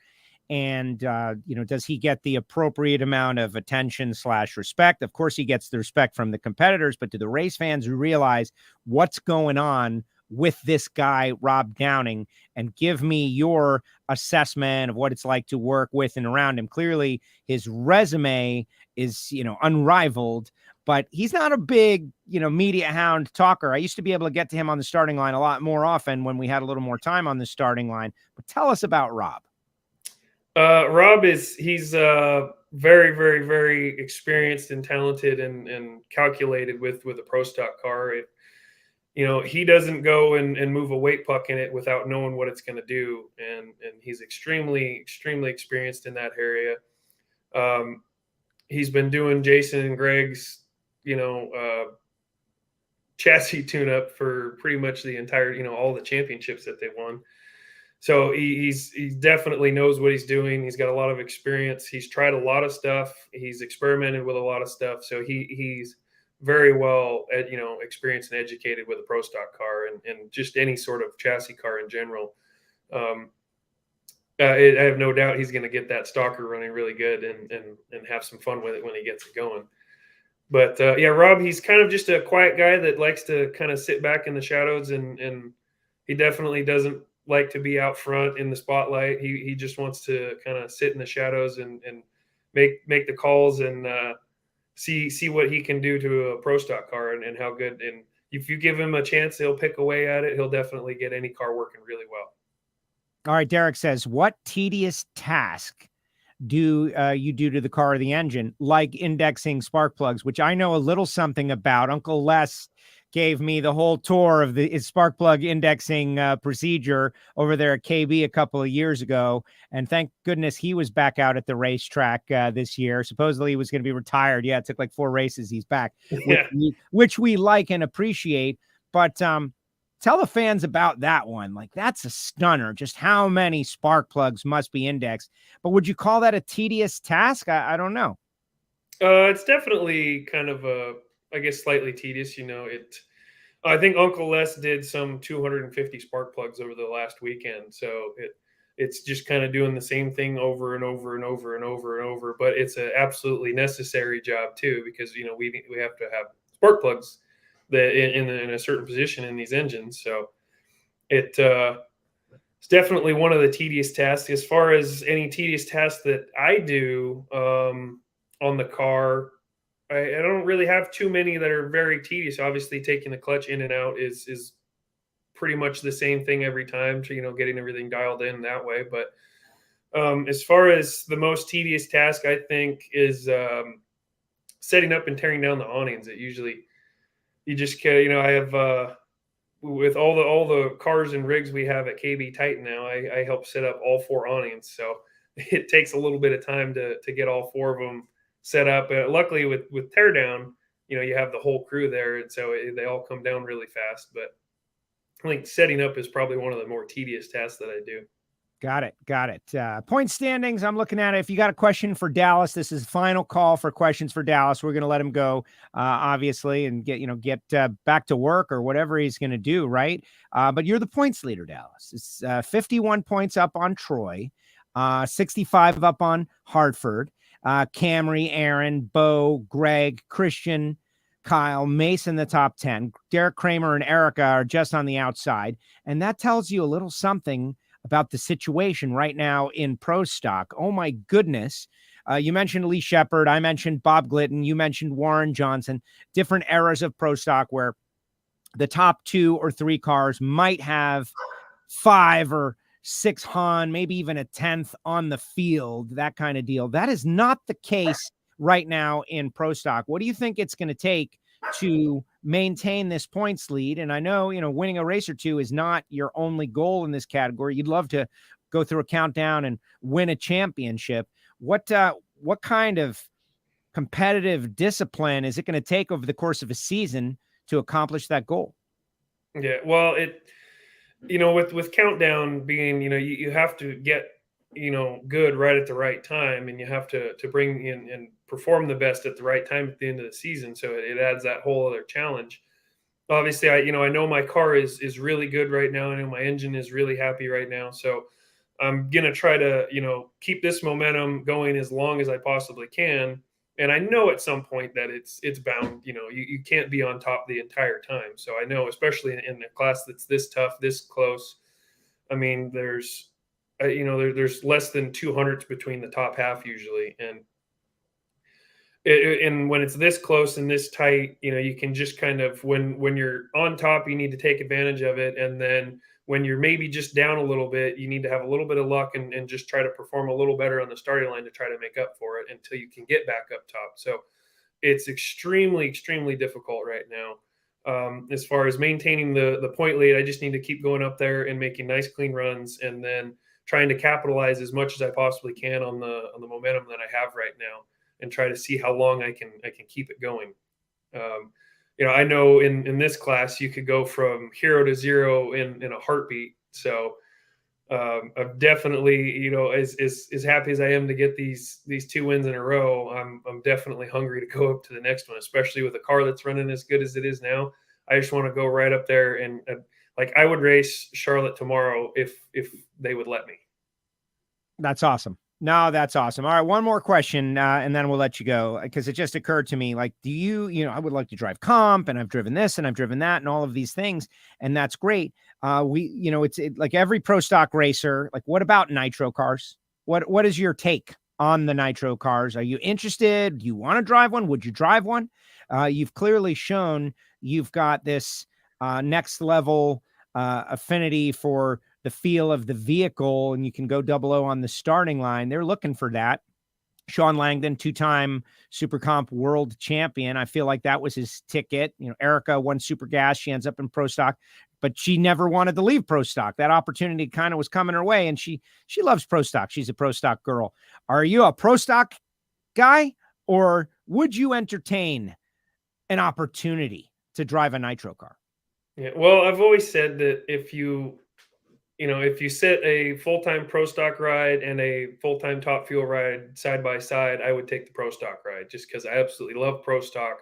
And, does he get the appropriate amount of attention / respect? Of course, he gets the respect from the competitors, but do the race fans who realize what's going on with this guy, Rob Downing, and give me your assessment of what it's like to work with and around him? Clearly, his resume is, unrivaled, but he's not a big, media hound talker. I used to be able to get to him on the starting line a lot more often when we had a little more time on the starting line. But tell us about Rob. Rob he's very, very, very experienced and talented and calculated with a pro stock car. He doesn't go and move a weight puck in it without knowing what it's going to do. And he's extremely, extremely experienced in that area. He's been doing Jason and Greg's, chassis tune-up for pretty much the entire, all the championships that they won. So he definitely knows what he's doing. He's got a lot of experience. He's tried a lot of stuff. He's experimented with a lot of stuff. So he's very well, experienced and educated with a pro stock car and just any sort of chassis car in general. I have no doubt he's going to get that stalker running really good and have some fun with it when he gets it going. But Rob, he's kind of just a quiet guy that likes to kind of sit back in the shadows, and he definitely doesn't like to be out front in the spotlight. He just wants to kind of sit in the shadows and make the calls and see what he can do to a pro stock car and how good. And if you give him a chance, he'll pick away at it. He'll definitely get any car working really well. All right. Derek says, what tedious task do you do to the car or the engine, like indexing spark plugs, which I know a little something about? Uncle Les gave me the whole tour of the spark plug indexing procedure over there at KB a couple of years ago. And thank goodness he was back out at the racetrack this year. Supposedly he was going to be retired. Yeah, it took like 4 races. He's back, which we like and appreciate. But tell the fans about that one. Like, that's a stunner, just how many spark plugs must be indexed. But would you call that a tedious task? I don't know. It's definitely kind of I guess slightly tedious. I think Uncle Les did some 250 spark plugs over the last weekend. So it's just kind of doing the same thing over and over and over and over and over. But it's an absolutely necessary job too, because we have to have spark plugs that in a certain position in these engines. So it's definitely one of the tedious tasks. As far as any tedious tasks that I do on the car, I don't really have too many that are very tedious. Obviously, taking the clutch in and out is pretty much the same thing every time. So, getting everything dialed in that way. But as far as the most tedious task, I think is setting up and tearing down the awnings. It usually you just I have with all the cars and rigs we have at KB Titan now. I help set up all 4 awnings, so it takes a little bit of time to get all 4 of them set up. Luckily with teardown, you have the whole crew there, and so they all come down really fast. But I think setting up is probably one of the more tedious tasks that I do. Got it. Point standings. I'm looking at it. If you got a question for Dallas, this is final call for questions for Dallas. We're going to let him go, obviously, and get back to work or whatever he's going to do. Right. But you're the points leader, Dallas. It's 51 points up on Troy, 65 up on Hartford, Camry, Aaron, Bo, Greg, Christian, Kyle, Mason, the top 10. Derek Kramer and Erica are just on the outside. And that tells you a little something about the situation right now in pro stock. Oh my goodness. You mentioned Lee Shepard. I mentioned Bob Glidden. You mentioned Warren Johnson, different eras of pro stock where the top 2 or 3 cars might have 5 or 6 Han, maybe even a 10th on the field, that kind of deal. That is not the case right now in pro stock. What do you think it's going to take to maintain this points lead? And I know, winning a race or two is not your only goal in this category. You'd love to go through a countdown and win a championship. What kind of competitive discipline is it going to take over the course of a season to accomplish that goal? Yeah, well, with countdown being, you have to get, good right at the right time, and you have to bring in and perform the best at the right time at the end of the season. So it adds that whole other challenge. Obviously, I know my car is really good right now. I know my engine is really happy right now. So I'm going to try to, keep this momentum going as long as I possibly can. And I know at some point that it's bound, you can't be on top the entire time. So I know, especially in a class that's this tough, this close, I mean, there's less than 200s between the top half usually. And when it's this close and this tight, you can just kind of, when you're on top, you need to take advantage of it. And then when you're maybe just down a little bit, you need to have a little bit of luck and just try to perform a little better on the starting line to try to make up for it until you can get back up top. So it's extremely, extremely difficult right now. As far as maintaining the point lead, I just need to keep going up there and making nice, clean runs, and then trying to capitalize as much as I possibly can on the momentum that I have right now, and try to see how long I can keep it going. I know in this class, you could go from 0 to 0 in a heartbeat. So I'm definitely, as happy as I am to get these 2 wins in a row, I'm definitely hungry to go up to the next one, especially with a car that's running as good as it is now. I just want to go right up there and I would race Charlotte tomorrow if they would let me. That's awesome. No, that's awesome. All right, one more question, and then we'll let you go, because it just occurred to me, do you, I would like to drive comp, and I've driven this, and I've driven that, and all of these things, and that's great. It's like every pro stock racer, what about nitro cars? What is your take on the nitro cars? Are you interested? Do you want to drive one? Would you drive one? You've clearly shown you've got this next level affinity for the feel of the vehicle, and you can go 00 on the starting line. They're looking for that. Sean Langdon, 2-time Super Comp world champion. I feel like that was his ticket. Erica won Super Gas. She ends up in pro stock, but she never wanted to leave pro stock. That opportunity kind of was coming her way, and she loves pro stock. She's a pro stock girl. Are you a pro stock guy, or would you entertain an opportunity to drive a nitro car? Yeah, well, I've always said that if you set a full-time pro stock ride and a full-time top fuel ride side by side, I would take the pro stock ride, just because I absolutely love pro stock.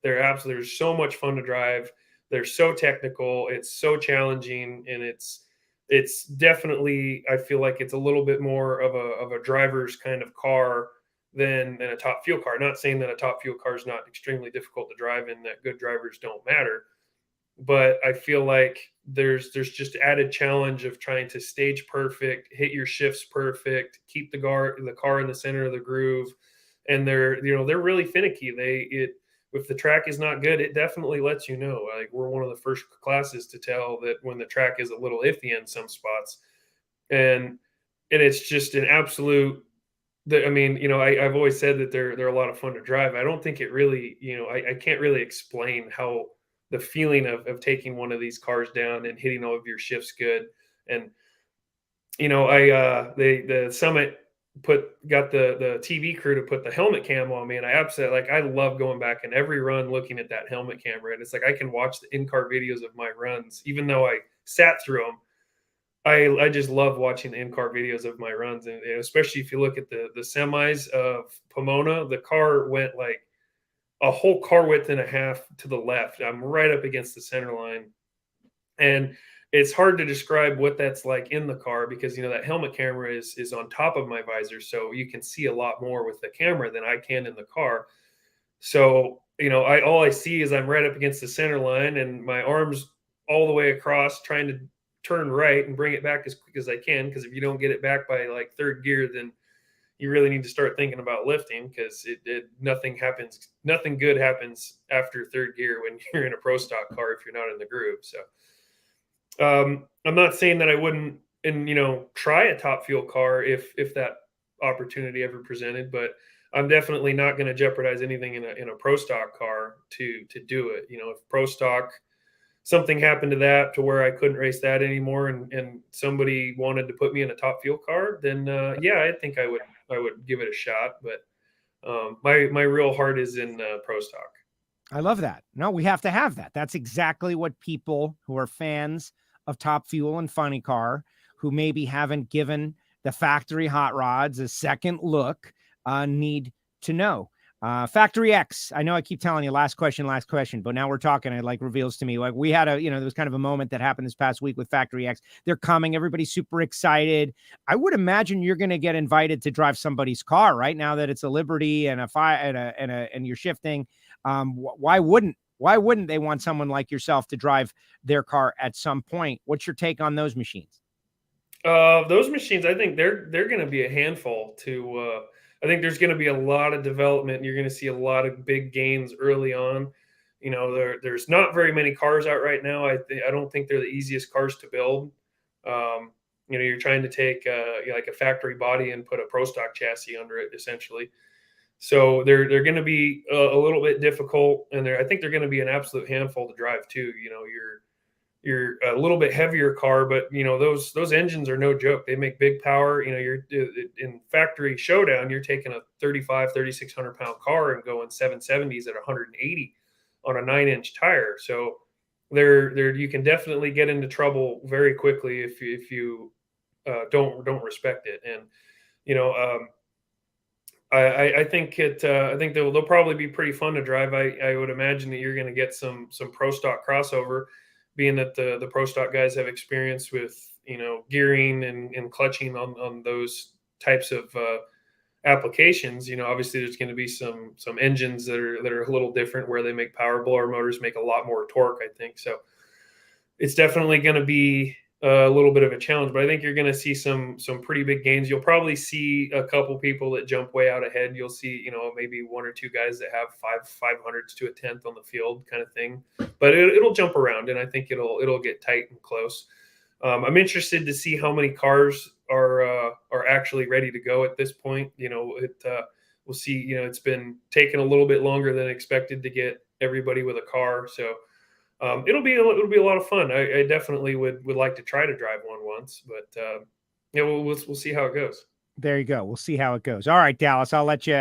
They're so much fun to drive. They're so technical. It's so challenging, and it's definitely, I feel like it's a little bit more of a driver's kind of car than a top fuel car. Not saying that a top fuel car is not extremely difficult to drive and that good drivers don't matter, but I feel like there's just added challenge of trying to stage perfect, hit your shifts perfect, keep the car in the center of the groove. And they're really finicky. If the track is not good, it definitely lets you know. We're one of the first classes to tell that when the track is a little iffy in some spots. And it's just an absolute, I've always said that they're a lot of fun to drive. I don't think it really, I can't really explain how the feeling of taking one of these cars down and hitting all of your shifts good. And, the Summit got the TV crew to put the helmet cam on me. And I love going back in every run, looking at that helmet camera. And it's I can watch the in-car videos of my runs, even though I sat through them. I just love watching the in-car videos of my runs, and especially if you look at the semis of Pomona, the car went like a whole car width and a half to the left. I'm right up against the center line, and it's hard to describe what that's like in the car because that helmet camera is on top of my visor, so you can see a lot more with the camera than I can in the car. So all I see is I'm right up against the center line, and my arms all the way across, trying to turn right and bring it back as quick as I can. Because if you don't get it back by like third gear, then you really need to start thinking about lifting, because nothing good happens after third gear when you're in a pro stock car if you're not in the groove. So I'm not saying that I wouldn't try a top fuel car if that opportunity ever presented, but I'm definitely not going to jeopardize anything in a pro stock car to do it. If pro stock, something happened to that to where I couldn't race that anymore, and somebody wanted to put me in a top fuel car, then yeah, I think I would give it a shot. But my real heart is in pro stock. I love that. No, we have to have that. That's exactly what people who are fans of top fuel and funny car, who maybe haven't given the factory hot rods a second look, need to know. Factory X. I know I keep telling you last question, but now we're talking. It like reveals to me, like we had there was kind of a moment that happened this past week with Factory X. They're coming. Everybody's super excited. I would imagine you're going to get invited to drive somebody's car right now that it's a Liberty and and you're shifting. Why wouldn't they want someone like yourself to drive their car at some point? What's your take on those machines? Those machines, I think they're going to be a handful to, I think there's going to be a lot of development. You're going to see a lot of big gains early on. There's not very many cars out right now. I don't think they're the easiest cars to build. You're trying to take like a factory body and put a pro stock chassis under it, essentially. So they're going to be a little bit difficult, and I think they're going to be an absolute handful to drive too. You're a little bit heavier car, but those engines are no joke. They make big power. You're in factory showdown, you're taking a 3,600 pound car and going 770s at 180 on a 9-inch tire. So you can definitely get into trouble very quickly if you don't respect it. And I think they'll probably be pretty fun to drive. I would imagine that you're going to get some pro stock crossover, being that the pro stock guys have experience with, gearing and clutching on those types of applications. Obviously there's going to be some engines that are a little different, where they make power blower motors make a lot more torque, I think. So it's definitely going to be a little bit of a challenge, but I think you're going to see some pretty big gains. You'll probably see a couple people that jump way out ahead. You'll see, maybe one or two guys that have 500s to a 10th on the field kind of thing, but it'll jump around, and I think it'll get tight and close. I'm interested to see how many cars are actually ready to go at this point. We'll see. It's been taking a little bit longer than expected to get everybody with a car, so it'll be a lot of fun. I definitely would like to try to drive one once, but we'll see how it goes. There you go. We'll see how it goes. All right, Dallas, I'll let you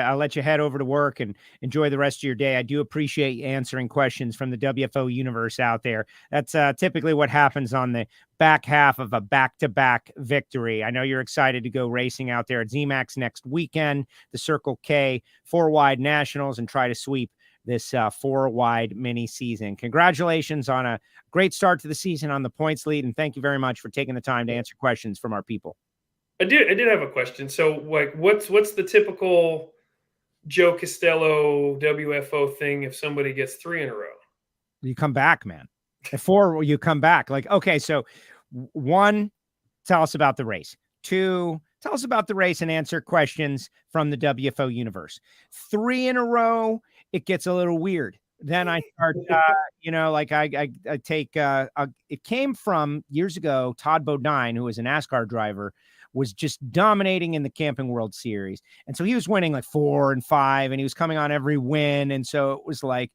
head over to work and enjoy the rest of your day. I do appreciate you answering questions from the WFO universe out there. That's typically what happens on the back half of a back-to-back victory. I know you're excited to go racing out there at zMAX next weekend, the Circle K 4-wide nationals, and try to sweep this 4-wide mini season. Congratulations on a great start to the season on the points lead, and thank you very much for taking the time to answer questions from our people. I did have a question. So, like, what's the typical Joe Castello WFO thing if somebody gets 3 in a row? You come back, man. At 4, you come back. Like, okay, so 1, tell us about the race. 2, tell us about the race and answer questions from the WFO universe. 3 in a row, it gets a little weird. Then I start, I take, it came from years ago, Todd Bodine, who was a NASCAR driver, was just dominating in the Camping World Series. And so he was winning like 4 and 5, and he was coming on every win. And so it was like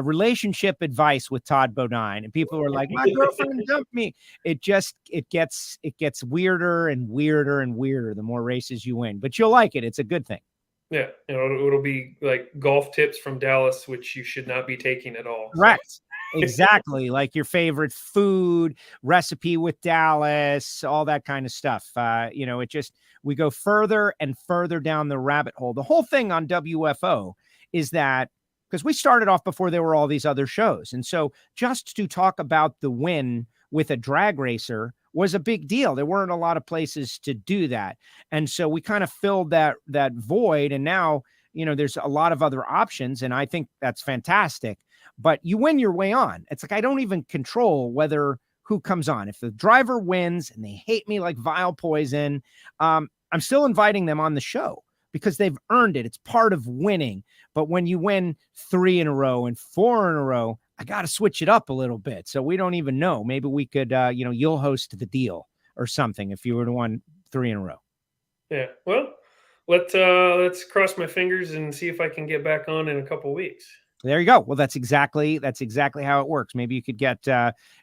relationship advice with Todd Bodine. And people were like, my girlfriend dumped me. It gets weirder and weirder and weirder the more races you win, but you'll like it. It's a good thing. Yeah. It'll be like golf tips from Dallas, which you should not be taking at all. Correct. Exactly. Like your favorite food, recipe with Dallas, all that kind of stuff. We go further and further down the rabbit hole. The whole thing on WFO is that because we started off before there were all these other shows. And so just to talk about the win with a drag racer was a big deal. There weren't a lot of places to do that. And so we kind of filled that void. And now, there's a lot of other options. And I think that's fantastic. But you win your way on. It's like I don't even control who comes on. If the driver wins and they hate me like vile poison, I'm still inviting them on the show because they've earned it. It's part of winning. But when you win 3 in a row and 4 in a row, I got to switch it up a little bit. So we don't even know. Maybe we could, you'll host the deal or something if you were to win 3 in a row. Yeah. Well, let's cross my fingers and see if I can get back on in a couple weeks. There you go. Well, that's exactly how it works. Maybe you could get,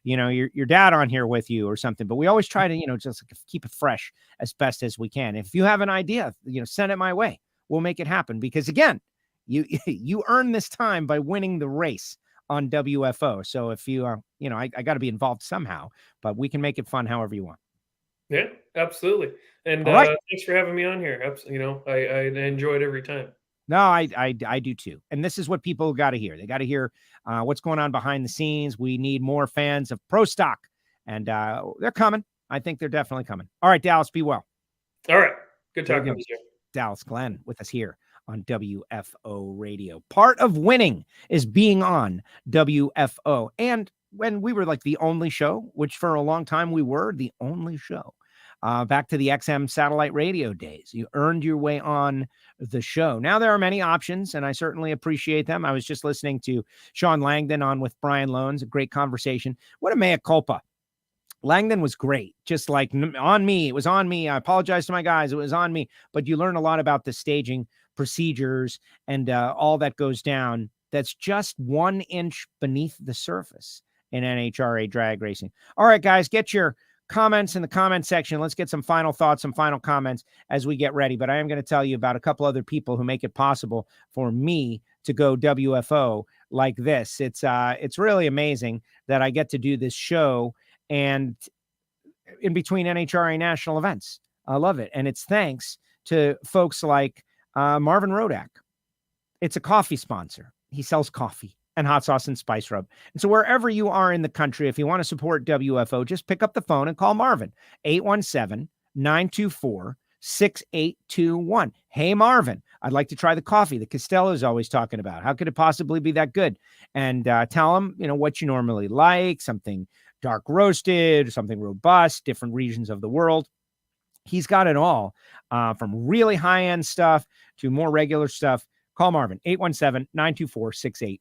your dad on here with you or something, but we always try to, just keep it fresh as best as we can. If you have an idea, send it my way. We'll make it happen because again, you earn this time by winning the race on WFO. So if you are, I got to be involved somehow, but we can make it fun however you want. Yeah, absolutely. And right. Thanks for having me on here. I enjoy it every time. No, I do too. And this is what people got to hear. They got to hear what's going on behind the scenes. We need more fans of Pro Stock, and they're coming. I think they're definitely coming. All right, Dallas, be well. All right. Good talking to you. Dallas Glenn with us here on WFO Radio. Part of winning is being on WFO. And when we were like the only show, which for a long time we were the only show, back to the XM satellite radio days. You earned your way on the show. Now there are many options, and I certainly appreciate them. I was just listening to Sean Langdon on with Brian Loans, a great conversation. What a mea culpa. Langdon was great, just like on me. It was on me. I apologize to my guys. It was on me. But you learn a lot about the staging procedures and all that goes down. That's just 1 inch beneath the surface in NHRA drag racing. All right, guys, get your comments in the comment section. Let's get some final thoughts, some final comments as we get ready. But I am going to tell you about a couple other people who make it possible for me to go WFO like this. It's really amazing that I get to do this show and in between NHRA national events. I love it. And it's thanks to folks like Marvin Rodak. It's a coffee sponsor. He sells coffee and hot sauce and spice rub. And so wherever you are in the country, if you want to support WFO, just pick up the phone and call Marvin, 817-924-6821. Hey, Marvin, I'd like to try the coffee that Castello is always talking about. How could it possibly be that good? And tell him, what you normally like, something dark roasted, something robust, different regions of the world. He's got it all, from really high-end stuff to more regular stuff. Call Marvin, 817-924-6821.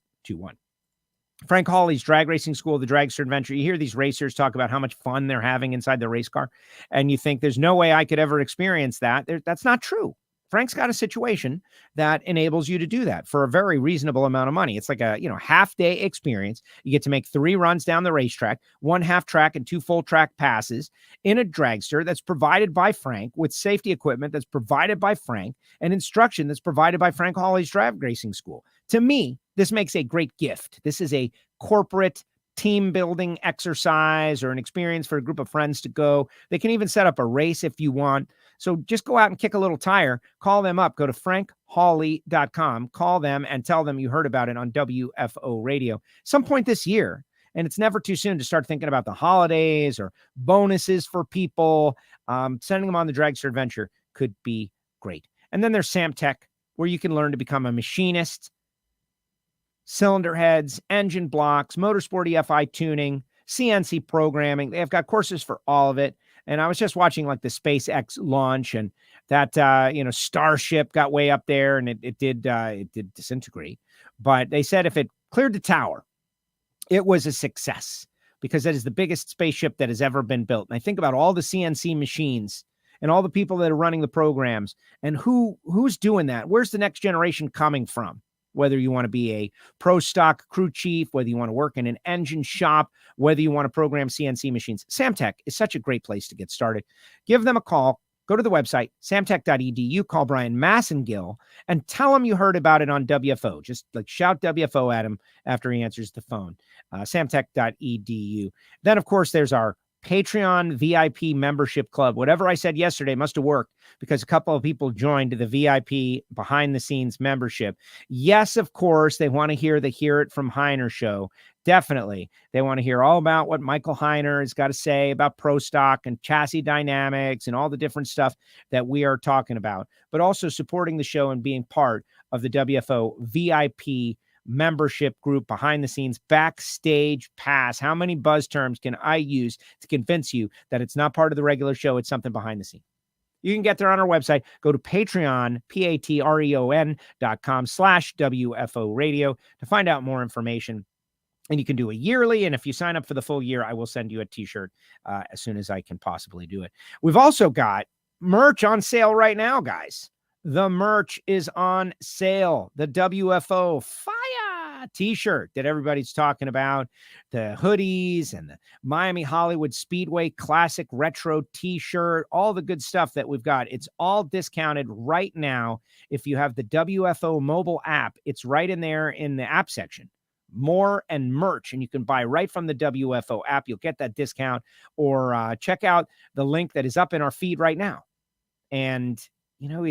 Frank Hawley's Drag Racing School, the Dragster Adventure. You hear these racers talk about how much fun they're having inside their race car, and you think there's no way I could ever experience that. That's not true. Frank's got a situation that enables you to do that for a very reasonable amount of money. It's like a half-day experience. You get to make 3 runs down the racetrack, 1 half-track and 2 full-track passes in a dragster that's provided by Frank, with safety equipment that's provided by Frank, and instruction that's provided by Frank Hawley's Drag Racing School. To me, this makes a great gift. This is a corporate team building exercise or an experience for a group of friends to go. They can even set up a race if you want. So just go out and kick a little tire. Call them up. Go to frankhawley.com. Call them and tell them you heard about it on WFO Radio some point this year. And it's never too soon to start thinking about the holidays or bonuses for people. Sending them on the Dragster Adventure could be great. And then there's Samtech, where you can learn to become a machinist, cylinder heads, engine blocks, motorsport EFI tuning, CNC programming. They've got courses for all of it. And I was just watching like the SpaceX launch, and that, Starship got way up there, and it did disintegrate. But they said if it cleared the tower, it was a success because that is the biggest spaceship that has ever been built. And I think about all the CNC machines and all the people that are running the programs and who's doing that. Where's the next generation coming from? Whether you want to be a pro stock crew chief, whether you want to work in an engine shop, whether you want to program CNC machines, Samtech is such a great place to get started. Give them a call, Go to the website, samtech.edu, call Brian Massengill, and tell him you heard about it on WFO. Just like shout WFO at him after he answers the phone. Samtech.edu. Then, of course, there's our Patreon VIP membership club. Whatever I said yesterday must have worked because a couple of people joined the VIP behind the scenes membership. Yes, of course, they want to hear the Hear It From Heiner show. Definitely. They want to hear all about what Michael Heiner has got to say about pro stock and chassis dynamics and all the different stuff that we are talking about, but also supporting the show and being part of the WFO VIP membership group behind the scenes backstage pass. How many buzz terms can I use to convince you that it's not part of the regular show? It's something behind the scenes. You can get there on our website. Go to Patreon, patreon.com/WFO radio to find out more information. And you can do a yearly. And if you sign up for the full year, I will send you a t-shirt as soon as I can possibly do it. We've also got merch on sale right now, guys. The merch is on sale. The WFO Fire t-shirt that everybody's talking about, the hoodies and the Miami Hollywood Speedway Classic Retro t-shirt, all the good stuff that we've got. It's all discounted right now. If you have the WFO mobile app, it's right in there in the app section. More and merch, and you can buy right from the WFO app. You'll get that discount, or check out the link that is up in our feed right now. And you know,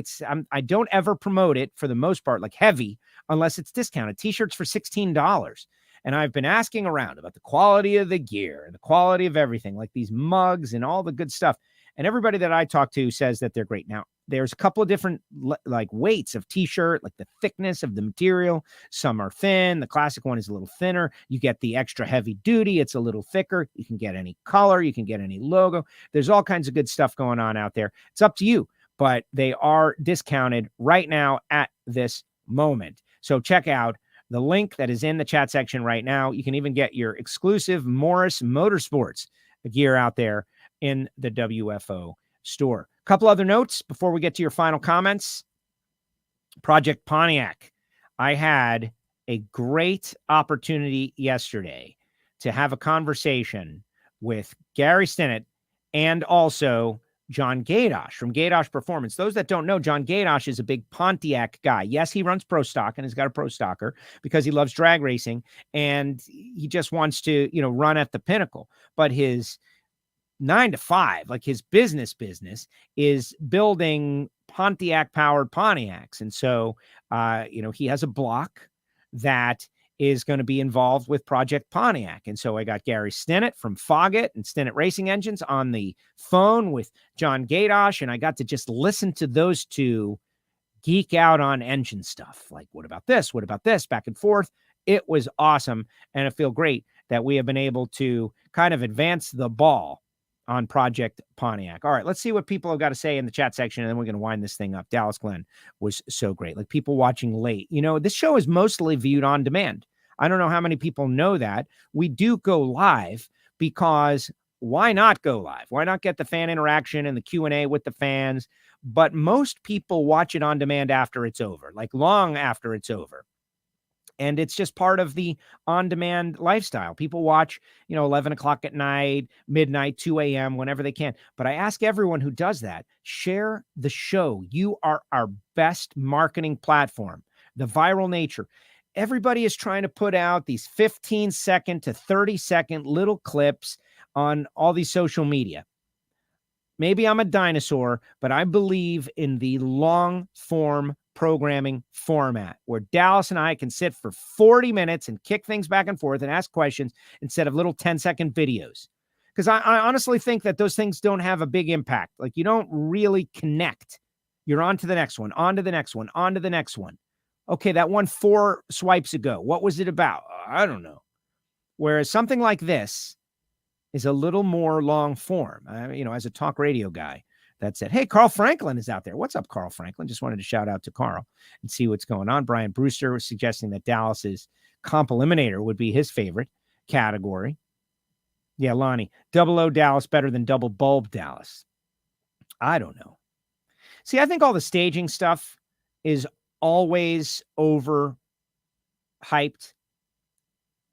I don't ever promote it for the most part, like heavy, unless it's discounted. T-shirts for $16. And I've been asking around about the quality of the gear and the quality of everything, like these mugs and all the good stuff. And everybody that I talk to says that they're great. Now, there's a couple of different like weights of t-shirt, like the thickness of the material. Some are thin. The classic one is a little thinner. You get the extra heavy duty. It's a little thicker. You can get any color. You can get any logo. There's all kinds of good stuff going on out there. It's up to you. But they are discounted right now at this moment. So check out the link that is in the chat section right now. You can even get your exclusive Morris Motorsports gear out there in the WFO store. A couple other notes before we get to your final comments. Project Pontiac. I had a great opportunity yesterday to have a conversation with Gary Stinnett and also John Gadosh from Gadosh Performance. Those that don't know, John Gadosh is a big Pontiac guy. Yes, he runs pro stock and has got a pro stocker because he loves drag racing and he just wants to, run at the pinnacle. But his 9 to 5, like his business is building Pontiac powered Pontiacs. And so, he has a block that is going to be involved with Project Pontiac. And so I got Gary Stinnett from Foggett and Stinnett Racing Engines on the phone with John Gadosh, and I got to just listen to those two geek out on engine stuff. Like, what about this? What about this? Back and forth. It was awesome, and I feel great that we have been able to kind of advance the ball on Project Pontiac. All right, let's see what people have got to say in the chat section, and then we're going to wind this thing up. Dallas Glenn was so great. Like, people watching late. This show is mostly viewed on demand. I don't know how many people know that. We do go live because why not go live? Why not get the fan interaction and the Q&A with the fans? But most people watch it on demand after it's over, like long after it's over. And it's just part of the on-demand lifestyle. People watch, 11 o'clock at night, midnight, 2 a.m., whenever they can. But I ask everyone who does that, share the show. You are our best marketing platform, the viral nature. Everybody is trying to put out these 15-second to 30-second little clips on all these social media. Maybe I'm a dinosaur, but I believe in the long-form programming format where Dallas and I can sit for 40 minutes and kick things back and forth and ask questions instead of little 10-second videos. Because I honestly think that those things don't have a big impact. Like, you don't really connect. You're on to the next one, on to the next one, on to the next one. Okay, that one 4 swipes ago. What was it about? I don't know. Whereas something like this is a little more long form. As a talk radio guy, that said, hey, Carl Franklin is out there. What's up, Carl Franklin? Just wanted to shout out to Carl and see what's going on. Brian Brewster was suggesting that Dallas's Comp Eliminator would be his favorite category. Yeah, Lonnie, Double O Dallas better than Double Bulb Dallas. I don't know. See, I think all the staging stuff is always over hyped.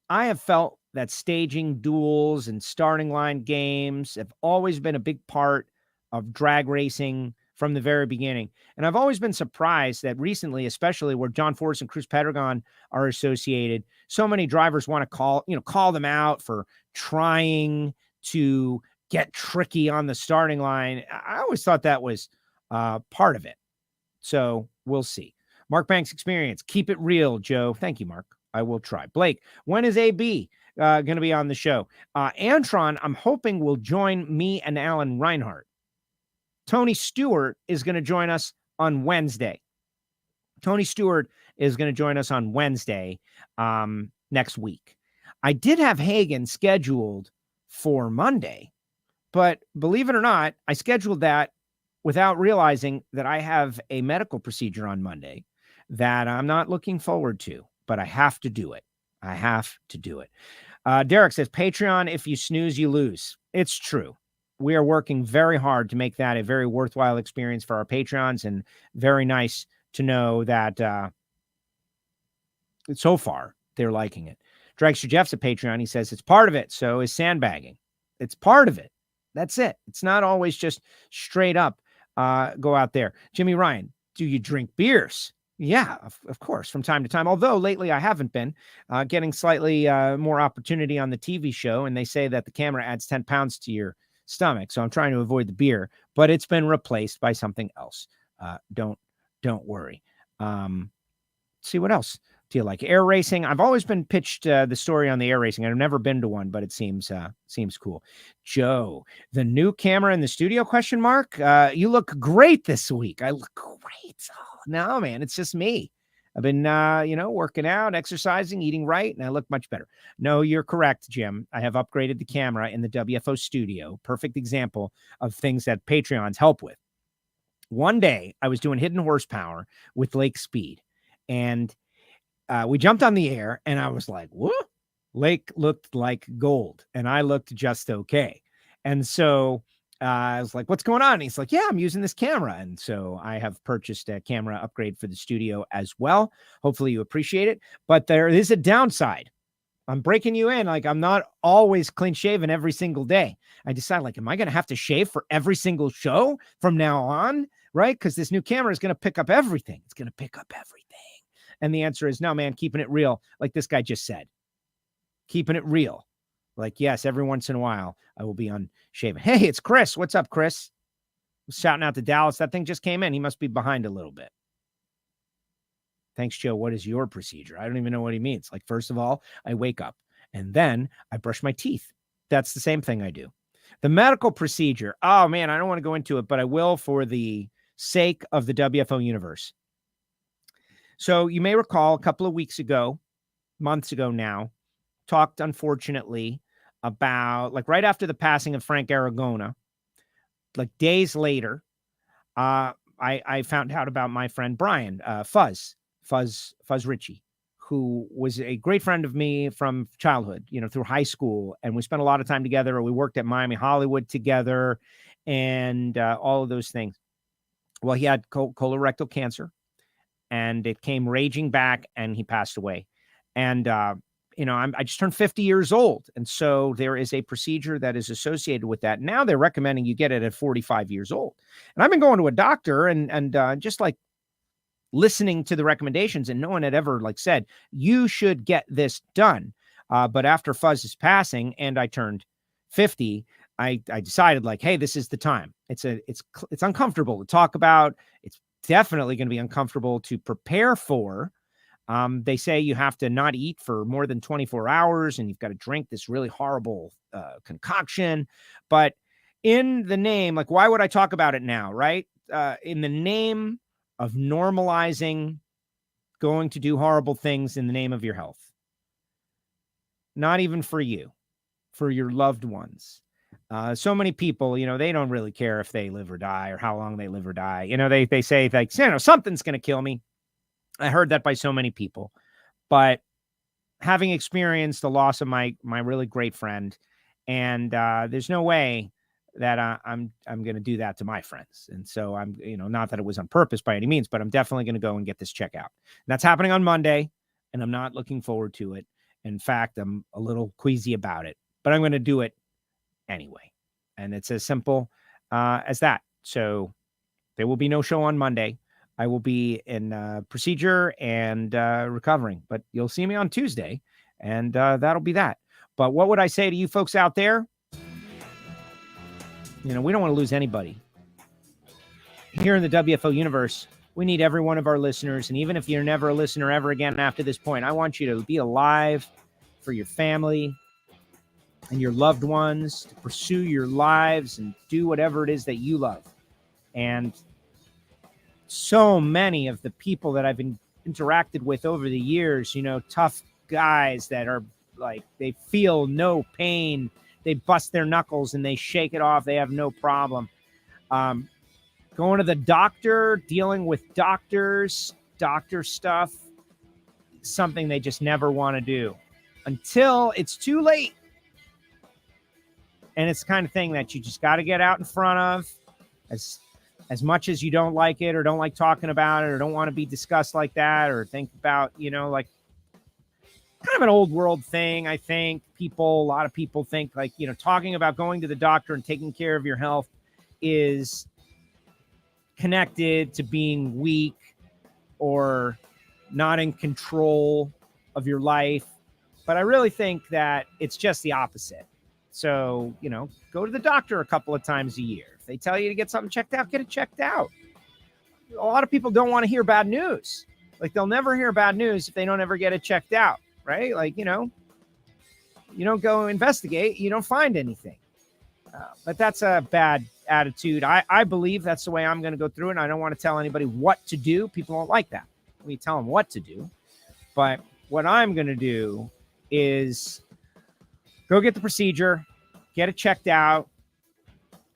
I have felt that staging duels and starting line games have always been a big part of drag racing from the very beginning. And I've always been surprised that recently, especially where John Force and Cruz Pedregon are associated, so many drivers want to call them out for trying to get tricky on the starting line. I always thought that was part of it. So we'll see. Mark Banks Experience. Keep it real, Joe. Thank you, Mark. I will try. Blake, when is AB going to be on the show? Antron, I'm hoping, will join me and Alan Reinhart. Tony Stewart is going to join us on Wednesday. Next week. I did have Hagen scheduled for Monday, but believe it or not, I scheduled that without realizing that I have a medical procedure on Monday that I'm not looking forward to, but I have to do it. Derek says, Patreon, if you snooze, you lose. It's true. We are working very hard to make that a very worthwhile experience for our Patreons, and very nice to know that so far they're liking it. Dragster Jeff's a Patreon. He says it's part of it. So is sandbagging. It's part of it. That's it. It's not always just straight up go out there. Jimmy Ryan, do you drink beers? Yeah, of course, from time to time. Although lately I haven't been getting slightly more opportunity on the TV show. And they say that the camera adds 10 pounds to your stomach. So I'm trying to avoid the beer, but it's been replaced by something else. Don't worry. See what else do you like? Air racing. I've always been pitched the story on the air racing. I've never been to one, but it seems cool. Joe, the new camera in the studio, question mark. You look great this week. I look great. Oh, no, man, it's just me. I've been, working out, exercising, eating right, and I look much better. No, you're correct, Jim. I have upgraded the camera in the WFO studio. Perfect example of things that Patreons help with. One day I was doing hidden horsepower with Lake Speed, and we jumped on the air, and I was like, whoa, Lake looked like gold, and I looked just okay. And so I was like, what's going on? And he's like, yeah, I'm using this camera. And so I have purchased a camera upgrade for the studio as well. Hopefully you appreciate it. But there is a downside. I'm breaking you in. Like, I'm not always clean shaven every single day. I decide, like, am I going to have to shave for every single show from now on? Right? Because this new camera is going to pick up everything. It's going to pick up everything. And the answer is no, man, keeping it real. Like this guy just said, keeping it real. Like, yes, every once in a while I will be unshaven. Hey, it's Chris. What's up, Chris? Shouting out to Dallas. That thing just came in. He must be behind a little bit. Thanks, Joe. What is your procedure? I don't even know what he means. Like, first of all, I wake up and then I brush my teeth. That's the same thing I do. The medical procedure. Oh, man, I don't want to go into it, but I will for the sake of the WFO universe. So you may recall a couple of weeks ago, months ago now, talked, unfortunately, about, like, right after the passing of Frank Aragona, like days later, I found out about my friend Brian, Fuzz Ritchie, who was a great friend of me from childhood, through high school. And we spent a lot of time together. We worked at Miami Hollywood together and all of those things. Well, he had colorectal cancer, and it came raging back, and he passed away. And, I just turned 50 years old. And so there is a procedure that is associated with that. Now they're recommending you get it at 45 years old. And I've been going to a doctor and just like listening to the recommendations, and no one had ever said, you should get this done. But after Fuzz's passing and I turned 50, I decided, hey, this is the time. It's uncomfortable to talk about. It's definitely going to be uncomfortable to prepare for. They say you have to not eat for more than 24 hours and you've got to drink this really horrible concoction. But in the name, why would I talk about it now, right? In the name of normalizing going to do horrible things in the name of your health. Not even for you, for your loved ones. So many people, they don't really care if they live or die or how long they live or die. They say something's going to kill me. I heard that by so many people, but having experienced the loss of my really great friend, and there's no way that I'm going to do that to my friends. And so I'm, not that it was on purpose by any means, but I'm definitely going to go and get this check out. And that's happening on Monday, and I'm not looking forward to it. In fact, I'm a little queasy about it, but I'm going to do it anyway. And it's as simple as that. So There will be no show on Monday. I will be in procedure and recovering, but you'll see me on Tuesday, and that'll be that. But what would I say to you folks out there? We don't want to lose anybody. Here in the WFO universe, we need every one of our listeners, and even if you're never a listener ever again after this point, I want you to be alive for your family and your loved ones, to pursue your lives and do whatever it is that you love. And so many of the people that I've interacted with over the years, tough guys that are like, they feel no pain. They bust their knuckles and they shake it off. They have no problem. Going to the doctor, dealing with doctor stuff, something they just never want to do until it's too late. And it's the kind of thing that you just got to get out in front of, as much as you don't like it or don't like talking about it or don't want to be discussed like that or think about, like kind of an old world thing. I think a lot of people think like, talking about going to the doctor and taking care of your health is connected to being weak or not in control of your life. But I really think that it's just the opposite. So, go to the doctor a couple of times a year. If they tell you to get something checked out, get it checked out. A lot of people don't want to hear bad news. Like, they'll never hear bad news if they don't ever get it checked out, right? Like, you don't go investigate, you don't find anything. But that's a bad attitude. I believe that's the way I'm going to go through it. And I don't want to tell anybody what to do. People don't like that. We tell them what to do. But what I'm going to do is go get the procedure, get it checked out,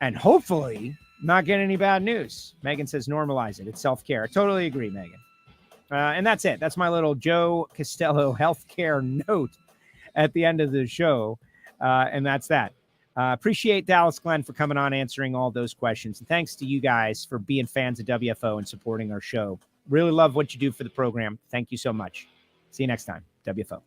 and hopefully not get any bad news. Megan says normalize it. It's self-care. I totally agree, Megan. And that's it. That's my little Joe Castello healthcare note at the end of the show. And that's that. Appreciate Dallas Glenn for coming on, answering all those questions. And thanks to you guys for being fans of WFO and supporting our show. Really love what you do for the program. Thank you so much. See you next time. WFO.